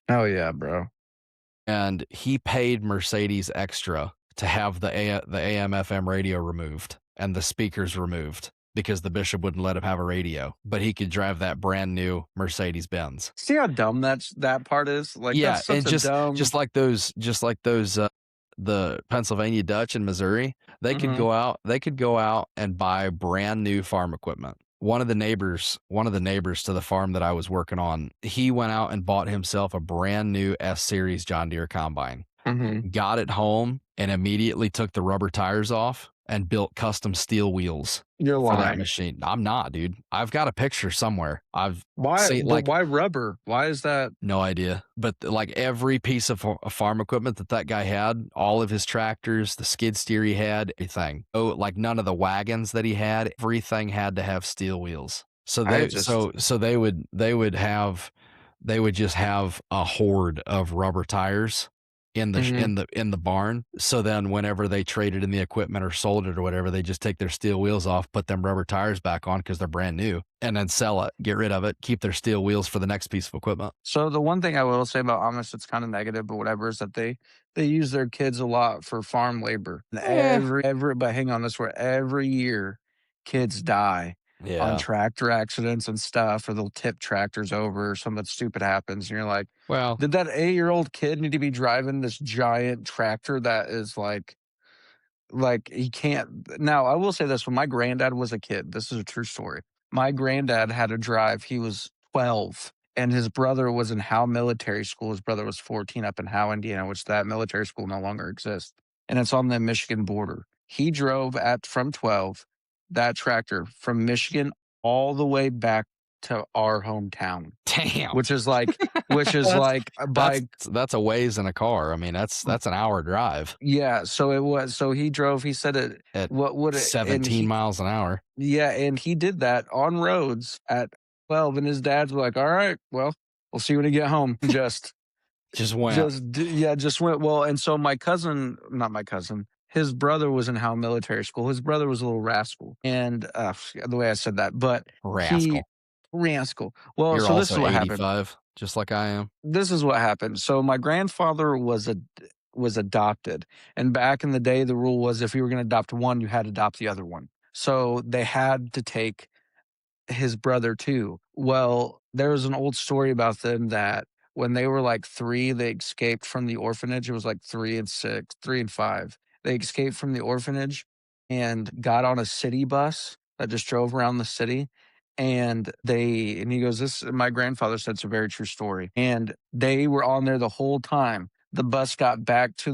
Oh yeah, bro. and he paid Mercedes extra to have the AM FM radio removed and the speakers removed because the bishop wouldn't let him have a radio, but he could drive that brand new Mercedes Benz. See how dumb that part is? Like Yeah, that's such and a dumb. just like those, the Pennsylvania Dutch in Missouri, Mhm. they could go out and buy brand new farm equipment. One of the neighbors to the farm that I was working on, he went out and bought himself a brand new S series John Deere combine, Mhm. got it home, and immediately took the rubber tires off and built custom steel wheels You're for that lying. machine. I'm not, dude. I've got a picture somewhere. I've Why seen, but like, why rubber? Why is that? no idea, but, like, every piece of farm equipment that that guy had, all of his tractors, the skid steer he had, everything. Oh, like, none of the wagons that he had, everything had to have steel wheels. So I just they would just have a horde of rubber tires Mhm. in the barn. So then whenever they traded in the equipment or sold it or whatever, they just take their steel wheels off, put them rubber tires back on because they're brand new, and then sell it, get rid of it, keep their steel wheels for the next piece of equipment. So the one thing I will say about Amish that's kind of negative, but whatever, is that they use their kids a lot for farm labor. And Eh, but hang on, this where every year kids die on yeah. tractor accidents and stuff, or they'll tip tractors over or something stupid happens. And you're like, Well, did that 8-year-old kid need to be driving this giant tractor that is like, he can't now, I will say this, when my granddad was a kid, this is a true story. My granddad had to drive, he was 12, and his brother was in Howe Military School. His brother was 14 up in Howe, Indiana, which that military school no longer exists, and it's on the Michigan border. He drove at from 12, that tractor from Michigan all the way back to our hometown, damn. which is like which is That's like, that's by that's a ways in a car. I mean, that's an hour drive yeah, so he drove, he said it at what would it and 17 he miles an hour. yeah, and he did that on roads at 12, and his dad's like, "All right, well, we'll see when you get home." Just went Yeah, just went well, and so my cousin, not my cousin, his brother was in Howe Military School. His brother was a little rascal, and, the way I said that, but he rascal. rascal. Well, You're so this also is what happened. 85, just like I am. This is what happened. So my grandfather was adopted, and back in the day, the rule was if you were gonna adopt one, you had to adopt the other one. So they had to take his brother too. Well, there was an old story about them that when they were like 3, they escaped from the orphanage. It was like 3 and 6, 3 and 5. They escaped from the orphanage and got on a city bus that just drove around the city. And he goes, this, my grandfather said it's a very true story. And they were on there the whole time. The bus got back to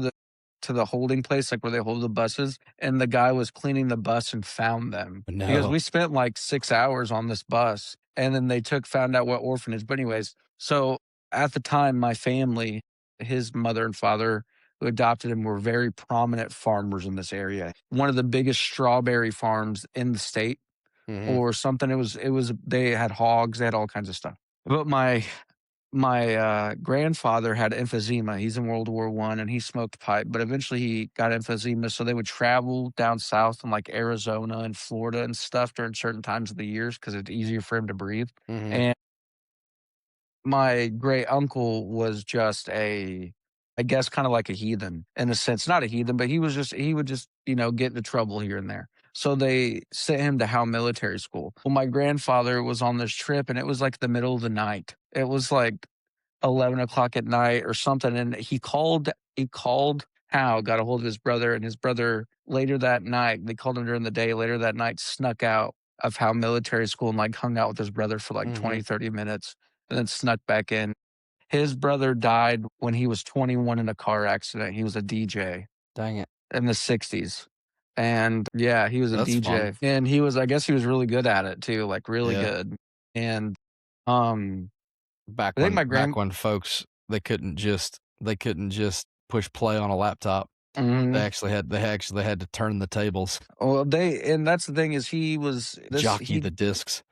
the holding place, like where they hold the buses, and the guy was cleaning the bus and found them because No. we spent like 6 hours on this bus, and then they found out what orphanage. But anyways, so at the time, my family, his mother and father who adopted him, were very prominent farmers in this area. One of the biggest strawberry farms in the state, Mhm, or something. It was they had hogs, they had all kinds of stuff. But my grandfather had emphysema. He's in World War I, and he smoked pipe, but eventually he got emphysema, so they would travel down south in, like, Arizona and Florida and stuff during certain times of the years because it's easier for him to breathe, mhm. and my great uncle was just I guess, kinda like a heathen in a sense. Not a heathen, but he would just, get into trouble here and there. So they sent him to Howe Military School. Well, my grandfather was on this trip, and it was, like, the middle of the night. It was, like, 11 o'clock at night or something, and he called Hal, got a hold of his brother, and his brother later that night, they called him during the day, later that night, snuck out of Hal Military School and, like, hung out with his brother for, like, Mhm. 20, 30 minutes, and then snuck back in. His brother died when he was 21 in a car accident. He was a DJ Dang it. in the '60s, and yeah, he was a That's fun. DJ, and I guess he was really good at it too, like, really Yeah. good, and, um, Back I think when my back grand when folks, they couldn't just push play on a laptop. mhm. They actually had to turn the tables, Well, and that's the thing is jockey the discs.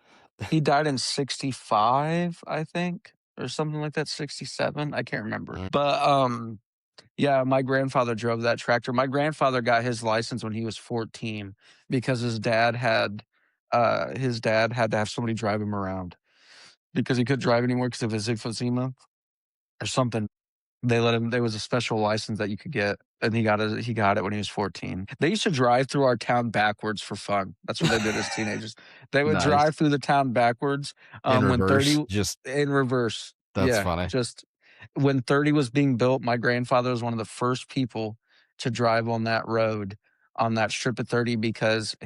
he died in '65, I think, or something like that, '67, I can't remember. Mm, But, yeah, my grandfather drove that tractor. My grandfather got his license when he was 14 because his dad had to have somebody drive him around because he couldn't drive anymore because of his emphysema or something. They let him there was a special license that you could get, and he got it when he was 14. They used to drive through our town backwards for fun. That's what they did as teenagers. They would nice. drive through the town backwards, In when reverse, 30 just in reverse. that's Yeah, funny. just when 30 was being built, my grandfather was one of the first people to drive on that road, on that strip of 30 because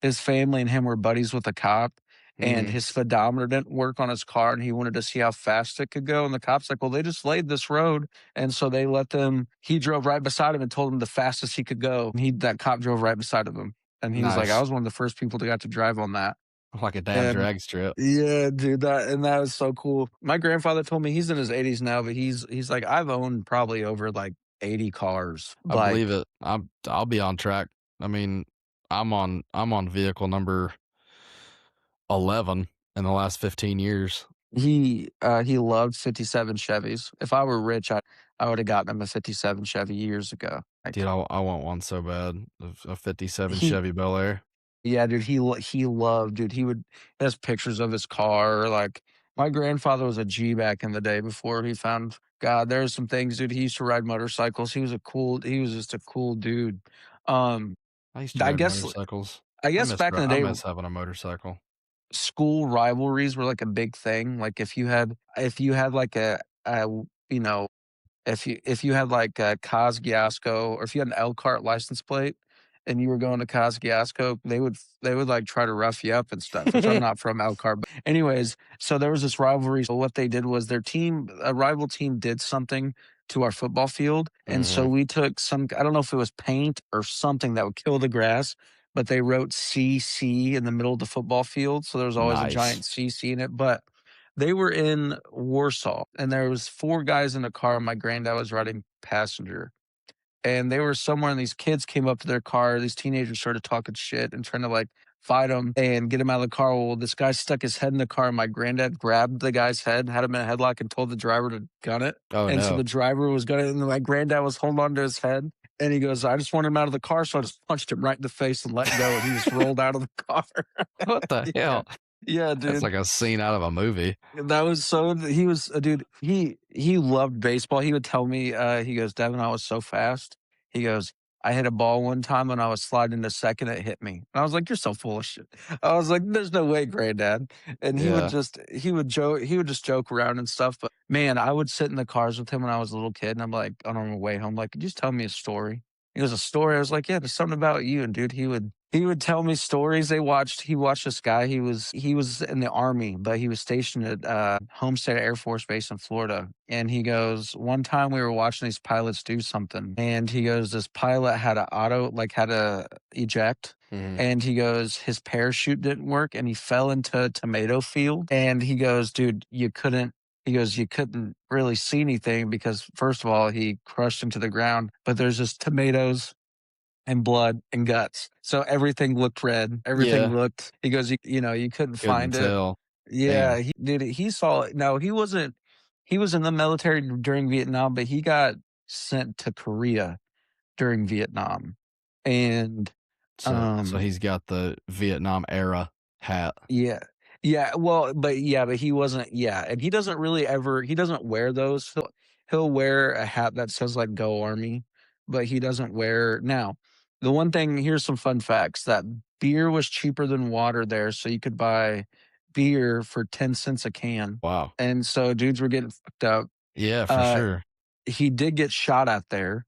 his family and him were buddies with a cop, and Mhm. his speedometer didn't work on his car, and he wanted to see how fast it could go, and the cop's like, "Well, they just laid this road," and so they let them he drove right beside him and told him the fastest he could go, and he that cop drove right beside of him, and he was like, "I Nice. was one of the first people that got to drive on that." Like a damn And drag strip. yeah, dude, that was so cool. My grandfather told me he's in his 80s now, but he's like, "I've owned probably over, like, 80 cars." I believe Like, it. I'll be on track. I mean, I'm on vehicle number 11 in the last 15 years. he loved '57 Chevys. If I were rich, I would have gotten him a '57 Chevy years ago. Dude, Like, I want one so bad. A '57 he Chevy Bel Air. yeah, dude, he loved dude, he has pictures of his car, like, My grandfather was a G back in the day before he found God. There are some things, dude. He used to ride motorcycles. He was just a cool dude. Um, I used to I ride guess motorcycles. I guess back in the I day, miss having a motorcycle. school rivalries were like a big thing. Like if you had like a you know if you had like a Kosciuszko or if you had an Elkhart license plate and you were going to Kosciuszko, they would like try to rough you up and stuff, which I'm not from Elkhart. But anyways, so there was this rivalry. So what they did was a rival team did something to our football field. And so Mhm. we took I don't know if it was paint or something that would kill the grass, but they wrote CC in the middle of the football field. So there was always a Nice. giant CC in it. But they were in Warsaw, and there was 4 guys in a car, my granddad was riding passenger, and they were somewhere, and these kids came up to their car, these teenagers started talking shit and trying to, like, fight them and get him out of the car. Well, this guy stuck his head in the car, and my granddad grabbed the guy's head, had him in a headlock, and told the driver to gun it, Oh, and so no. the driver was gonna and my granddad was holding on to his head, and he goes, "I just wanted him out of the car, so I just punched him right in the face and let go," and he just rolled out of the car. What the Yeah. hell? Yeah, That's dude. like a scene out of a movie. That was so he was a dude, he loved baseball. He would tell me, he goes, "Devin, I was so fast." He goes, "I hit a ball one time when I was sliding to second, it hit me." And I was like, "You're so full of shit." I was like, "There's no way, granddad." And Yeah. he would just joke around and stuff, but man, I would sit in the cars with him when I was a little kid, and I'm like, on our way home, like, "Could you just tell me a story?" He goes, "A story?" I was like, "Yeah, there's something about you." And dude, he would tell me stories. He watched this guy. He was in the army, but he was stationed at Homestead Air Force Base in Florida. And he goes, one time we were watching these pilots do something, and he goes, this pilot had a eject. Mhm. And he goes, his parachute didn't work and he fell into a tomato field. And he goes, dude, you couldn't really see anything because, first of all, he crushed into the ground, but there's just tomatoes and blood and guts. So everything looked red. Everything Yeah, looked he goes, you couldn't couldn't find it. tell. Yeah, Damn. he did it. He saw it. No, he was in the military during Vietnam, but he got sent to Korea during Vietnam. And So um he's got the Vietnam era hat. yeah. But he wasn't and he doesn't wear those. He'll wear a hat that says like "Go Army," but he doesn't wear now. The one thing here's some fun facts that beer was cheaper than water there, so you could buy beer for 10 cents a can. Wow. And so dudes were getting fucked up. Yeah, for Uh sure. he did get shot at there.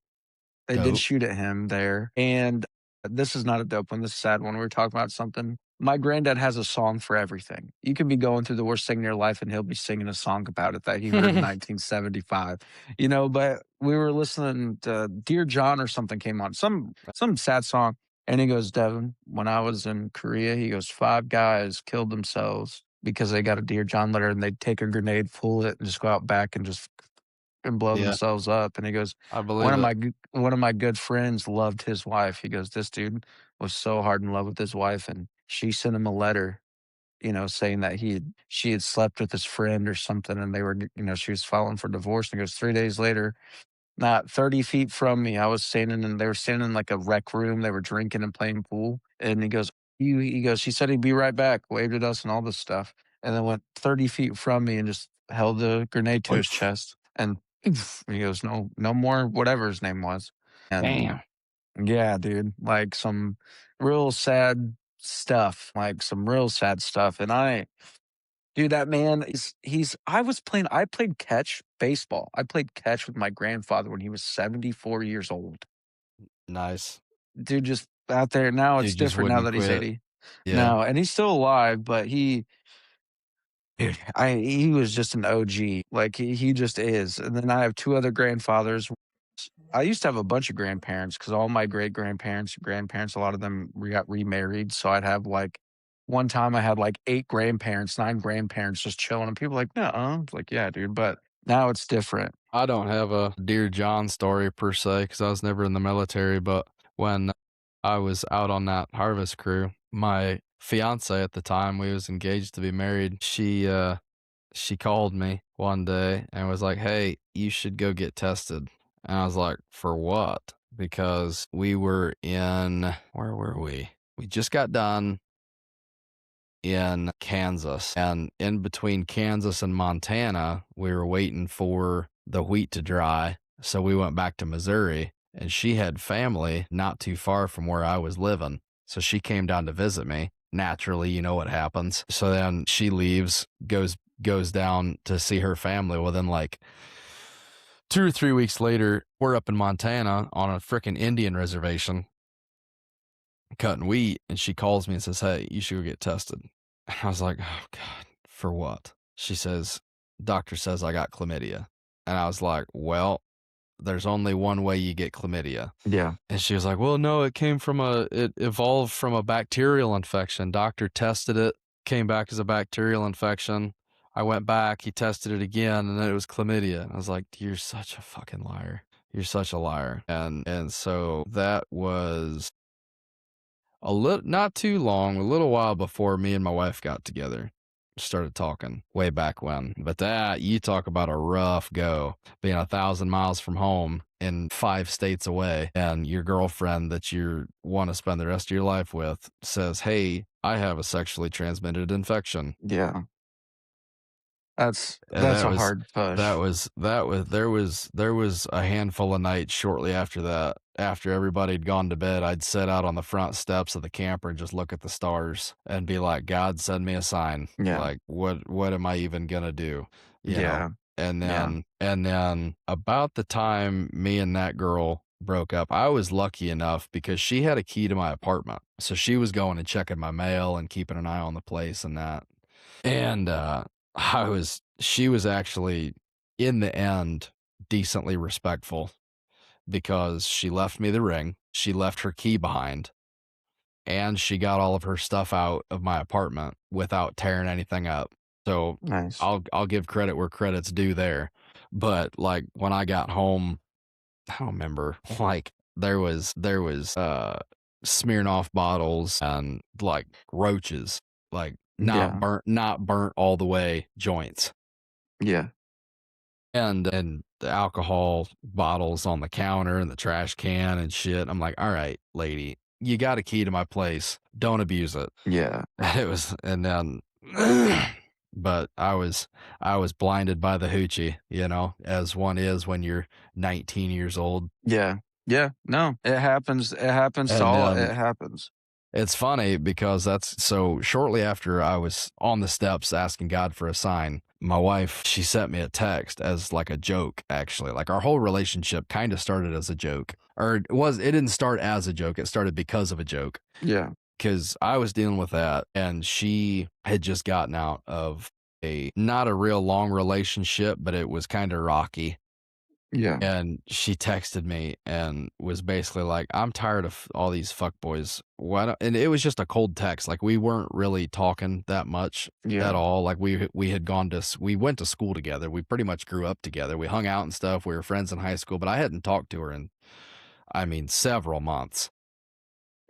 They did Dope. shoot at him there, and this is not a dope one, this is a sad one. We were talking about something. My granddad has a song for everything. You could be going through the worst thing in your life, and he'll be singing a song about it that he heard in 1975, but we were listening to Dear John or something came on, some sad song, and he goes, "Devin, when I was in Korea," he goes, "5 guys killed themselves because they got a Dear John letter, and they'd take a grenade, pull it, and just go out back and just and blow Yeah, themselves up." And he goes, I believe it. one of my good friends loved his wife. He goes, "This dude was so hard in love with his wife, and she sent him a letter, saying that she had slept with his friend or something, and she was filing for divorce." And he goes, 3 days later, not 30 feet from me, they were standing in like a rec room. They were drinking and playing pool. And he goes, "She said he'd be right back," waved at us and all this stuff. And then went 30 feet from me and just held a grenade to his Oof. chest. And he goes, "No, no more," whatever his name was. And Damn. yeah, dude, like some real sad stuff. And dude, that man I played catch baseball. I played catch with my grandfather when he was 74 years old. Nice. Dude, just out there now, it's Dude just different now wouldn't that he's quit. 80. Yeah. No, and he's still alive, but he was just an OG. Like he just is. And then I have 2 other grandfathers. I used to have a bunch of grandparents because all my great grandparents, a lot of them got remarried. So I'd have like one time I had like 8 grandparents, 9 grandparents just chilling, and people like, "No," it's like, "Yeah, dude." But now it's different. I don't have a Dear John story per se because I was never in the military, but when I was out on that harvest crew, my fiance at the time, we was engaged to be married, she called me one day and was like, "Hey, you should go get tested." And I was like, "For what?" Because we were in where were we? We just got done. in Kansas. And in between Kansas and Montana, we were waiting for the wheat to dry. So we went back to Missouri, and she had family not too far from where I was living. So she came down to visit me. Naturally, you know what happens. So then she leaves, goes down to see her family. Well, then like 2 or 3 weeks later, we're up in Montana on a freaking Indian reservation cutting wheat, and she calls me and says, "Hey, you should go get tested." And I was like, "Oh God, for what?" She says, "Doctor says I got chlamydia." And I was like, "Well, there's only one way you get chlamydia." Yeah. And she was like, "Well, no, it evolved from a bacterial infection. Doctor tested it, came back as a bacterial infection. I went back, he tested it again, and then it was chlamydia." And I was like, "You're such a fucking liar. You're such a liar." And so that was not too long, a little while before me and my wife got together, started talking way back when. But that, you talk about a rough go, being 1,000 miles from home and 5 states away, and your girlfriend that you want to spend the rest of your life with says, "Hey, I have a sexually transmitted infection." Yeah. And That's a hard push. there was a handful of nights shortly after that. After everybody had gone to bed, I'd sit out on the front steps of the camper and just look at the stars and be like, "God, send me a sign. Yeah. Like, what am I even gonna do?" You know? Yeah. And Yeah. then about the time me and that girl broke up, I was lucky enough because she had a key to my apartment. So she was going and checking my mail and keeping an eye on the place and that. And, she was actually, in the end, decently respectful because she left me the ring, she left her key behind, and she got all of her stuff out of my apartment without tearing anything up. So, Nice. I'll give credit where credit's due there. But, like, when I got home, I don't remember, like, there was Smirnoff bottles and, like, roaches, like, Yeah. not burnt all the way joints, Yeah. and the alcohol bottles on the counter and the trash can and shit. I'm like, "All right, lady, you got a key to my place. Don't abuse it." Yeah. It was and then but I was blinded by the hoochie, as one is when you're 19 years old. Yeah. Yeah. No, it happens. It happens to And all. then It happens. it's funny because that's so shortly after I was on the steps asking God for a sign, my wife, she sent me a text as like a joke, actually. Like our whole relationship kind of started as a joke. Or it didn't start as a joke, it started because of a joke. Yeah. Because I was dealing with that and she had just gotten out of a not a real long relationship, but it was kind of rocky. Yeah. And she texted me and was basically like, "I'm tired of all these fuckboys. Why don't," and it was just a cold text. Like we weren't really talking that much at Yeah. all. Like we had we went to school together. We pretty much grew up together. We hung out and stuff. We were friends in high school, but I hadn't talked to her in, I mean, several months.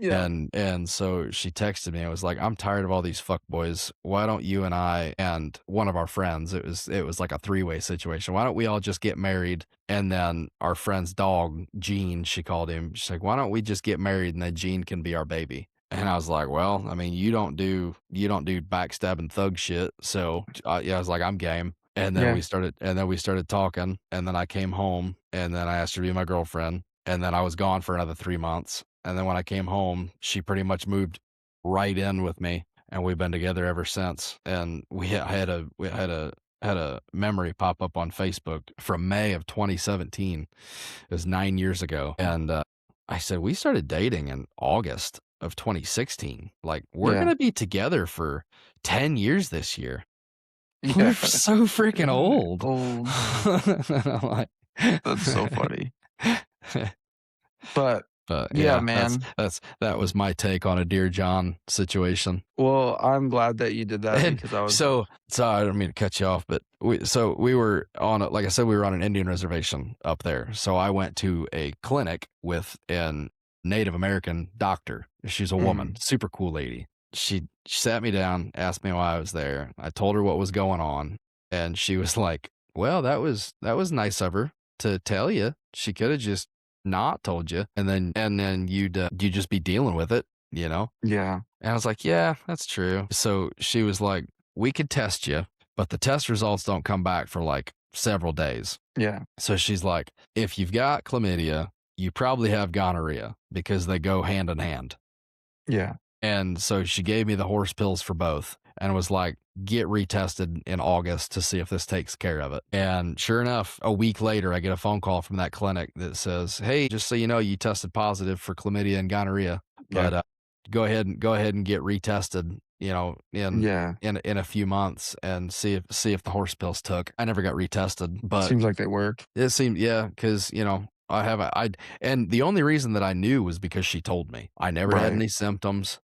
Yeah. And so she texted me and was like, "I'm tired of all these fuckboys. Why don't you and I and one of our friends," it was like a three-way situation. "Why don't we all just get married?" And then our friend's dog, Gene, she called him. She's like, "Why don't we just get married and then Gene can be our baby?" And I was like, "Well, I mean, you don't do backstabbing thug shit." So, yeah, I was like, "I'm game." Yeah. And then we started talking, and then I came home, and then I asked her to be my girlfriend, and then I was gone for another 3 months. And then when I came home, she pretty much moved right in with me, and we've been together ever since. And we had a memory pop up on Facebook from May of 2017. It was 9 years ago, and I said we started dating in August of 2016. Like we're Yeah. gonna be together for 10 years this year. We're Yeah. so freaking old. Old. I'm like, That's so funny. But but yeah, yeah, man. that was my take on a Dear John situation. Well, I'm glad that you did that And because I was. so I don't mean to cut you off, but we were on like I said, we were on an Indian reservation up there. So I went to a clinic with an Native American doctor. She's a woman, Mhm. super cool lady. She sat me down, asked me why I was there. I told her what was going on, and she was like, "Well, that was nice of her to tell you. She could have just not told you, and then you'd just be dealing with it, you know." Yeah. And I was like, "Yeah, that's true." So she was like, "We could test you, but the test results don't come back for like several days." Yeah, So she's like, "If you've got chlamydia, you probably have gonorrhea because they go hand in hand." yeah, And so she gave me the horse pills for both and was like, get retested in August to see if this takes care of it. And sure enough, a week later, I get a phone call from that clinic that says, "Hey, just so you know, you tested positive for chlamydia and gonorrhea, yeah, but go ahead and get retested, yeah. in a few months and see if the horse pills took." I never got retested, but Seems like they worked. it seemed, yeah, because I haven't I and the only reason that I knew was because she told me. I never had Right. any symptoms.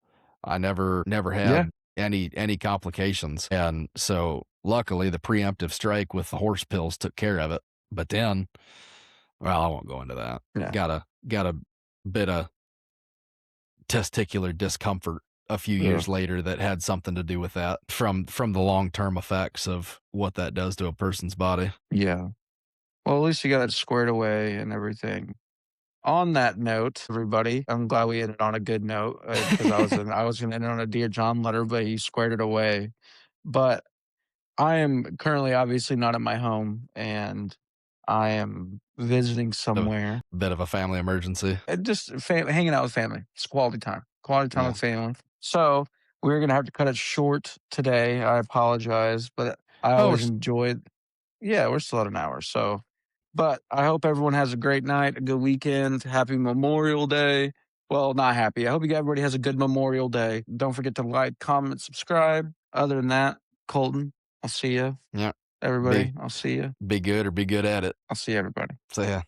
I never Yeah, had any complications, and so luckily the preemptive strike with the horse pills took care of it. But then, well, I won't go into that. yeah, Got a bit of testicular discomfort a few yeah, years later that had something to do with that from the long term effects of what that does to a person's body. yeah. Well, at least you got it squared away and everything. On that note, everybody, I'm glad we ended on a good note, because I was gonna end on a Dear John letter, but he squared it away. But I am currently obviously not at my home, and I am visiting A somewhere bit of a family emergency. and just hanging out with family. It's quality time Yeah. with family. So we're gonna have to cut it short today. I apologize, but I Oh, we're always enjoyed. Yeah, we're still at an hour. So, but I hope everyone has a great night, a good weekend. Happy Memorial Day. Well, not happy. I hope everybody has a good Memorial Day. Don't forget to like, comment, subscribe. Other than that, Colton, I'll see you. yeah. Everybody, Be I'll see you. be good or be good at it. I'll see everybody. So yeah.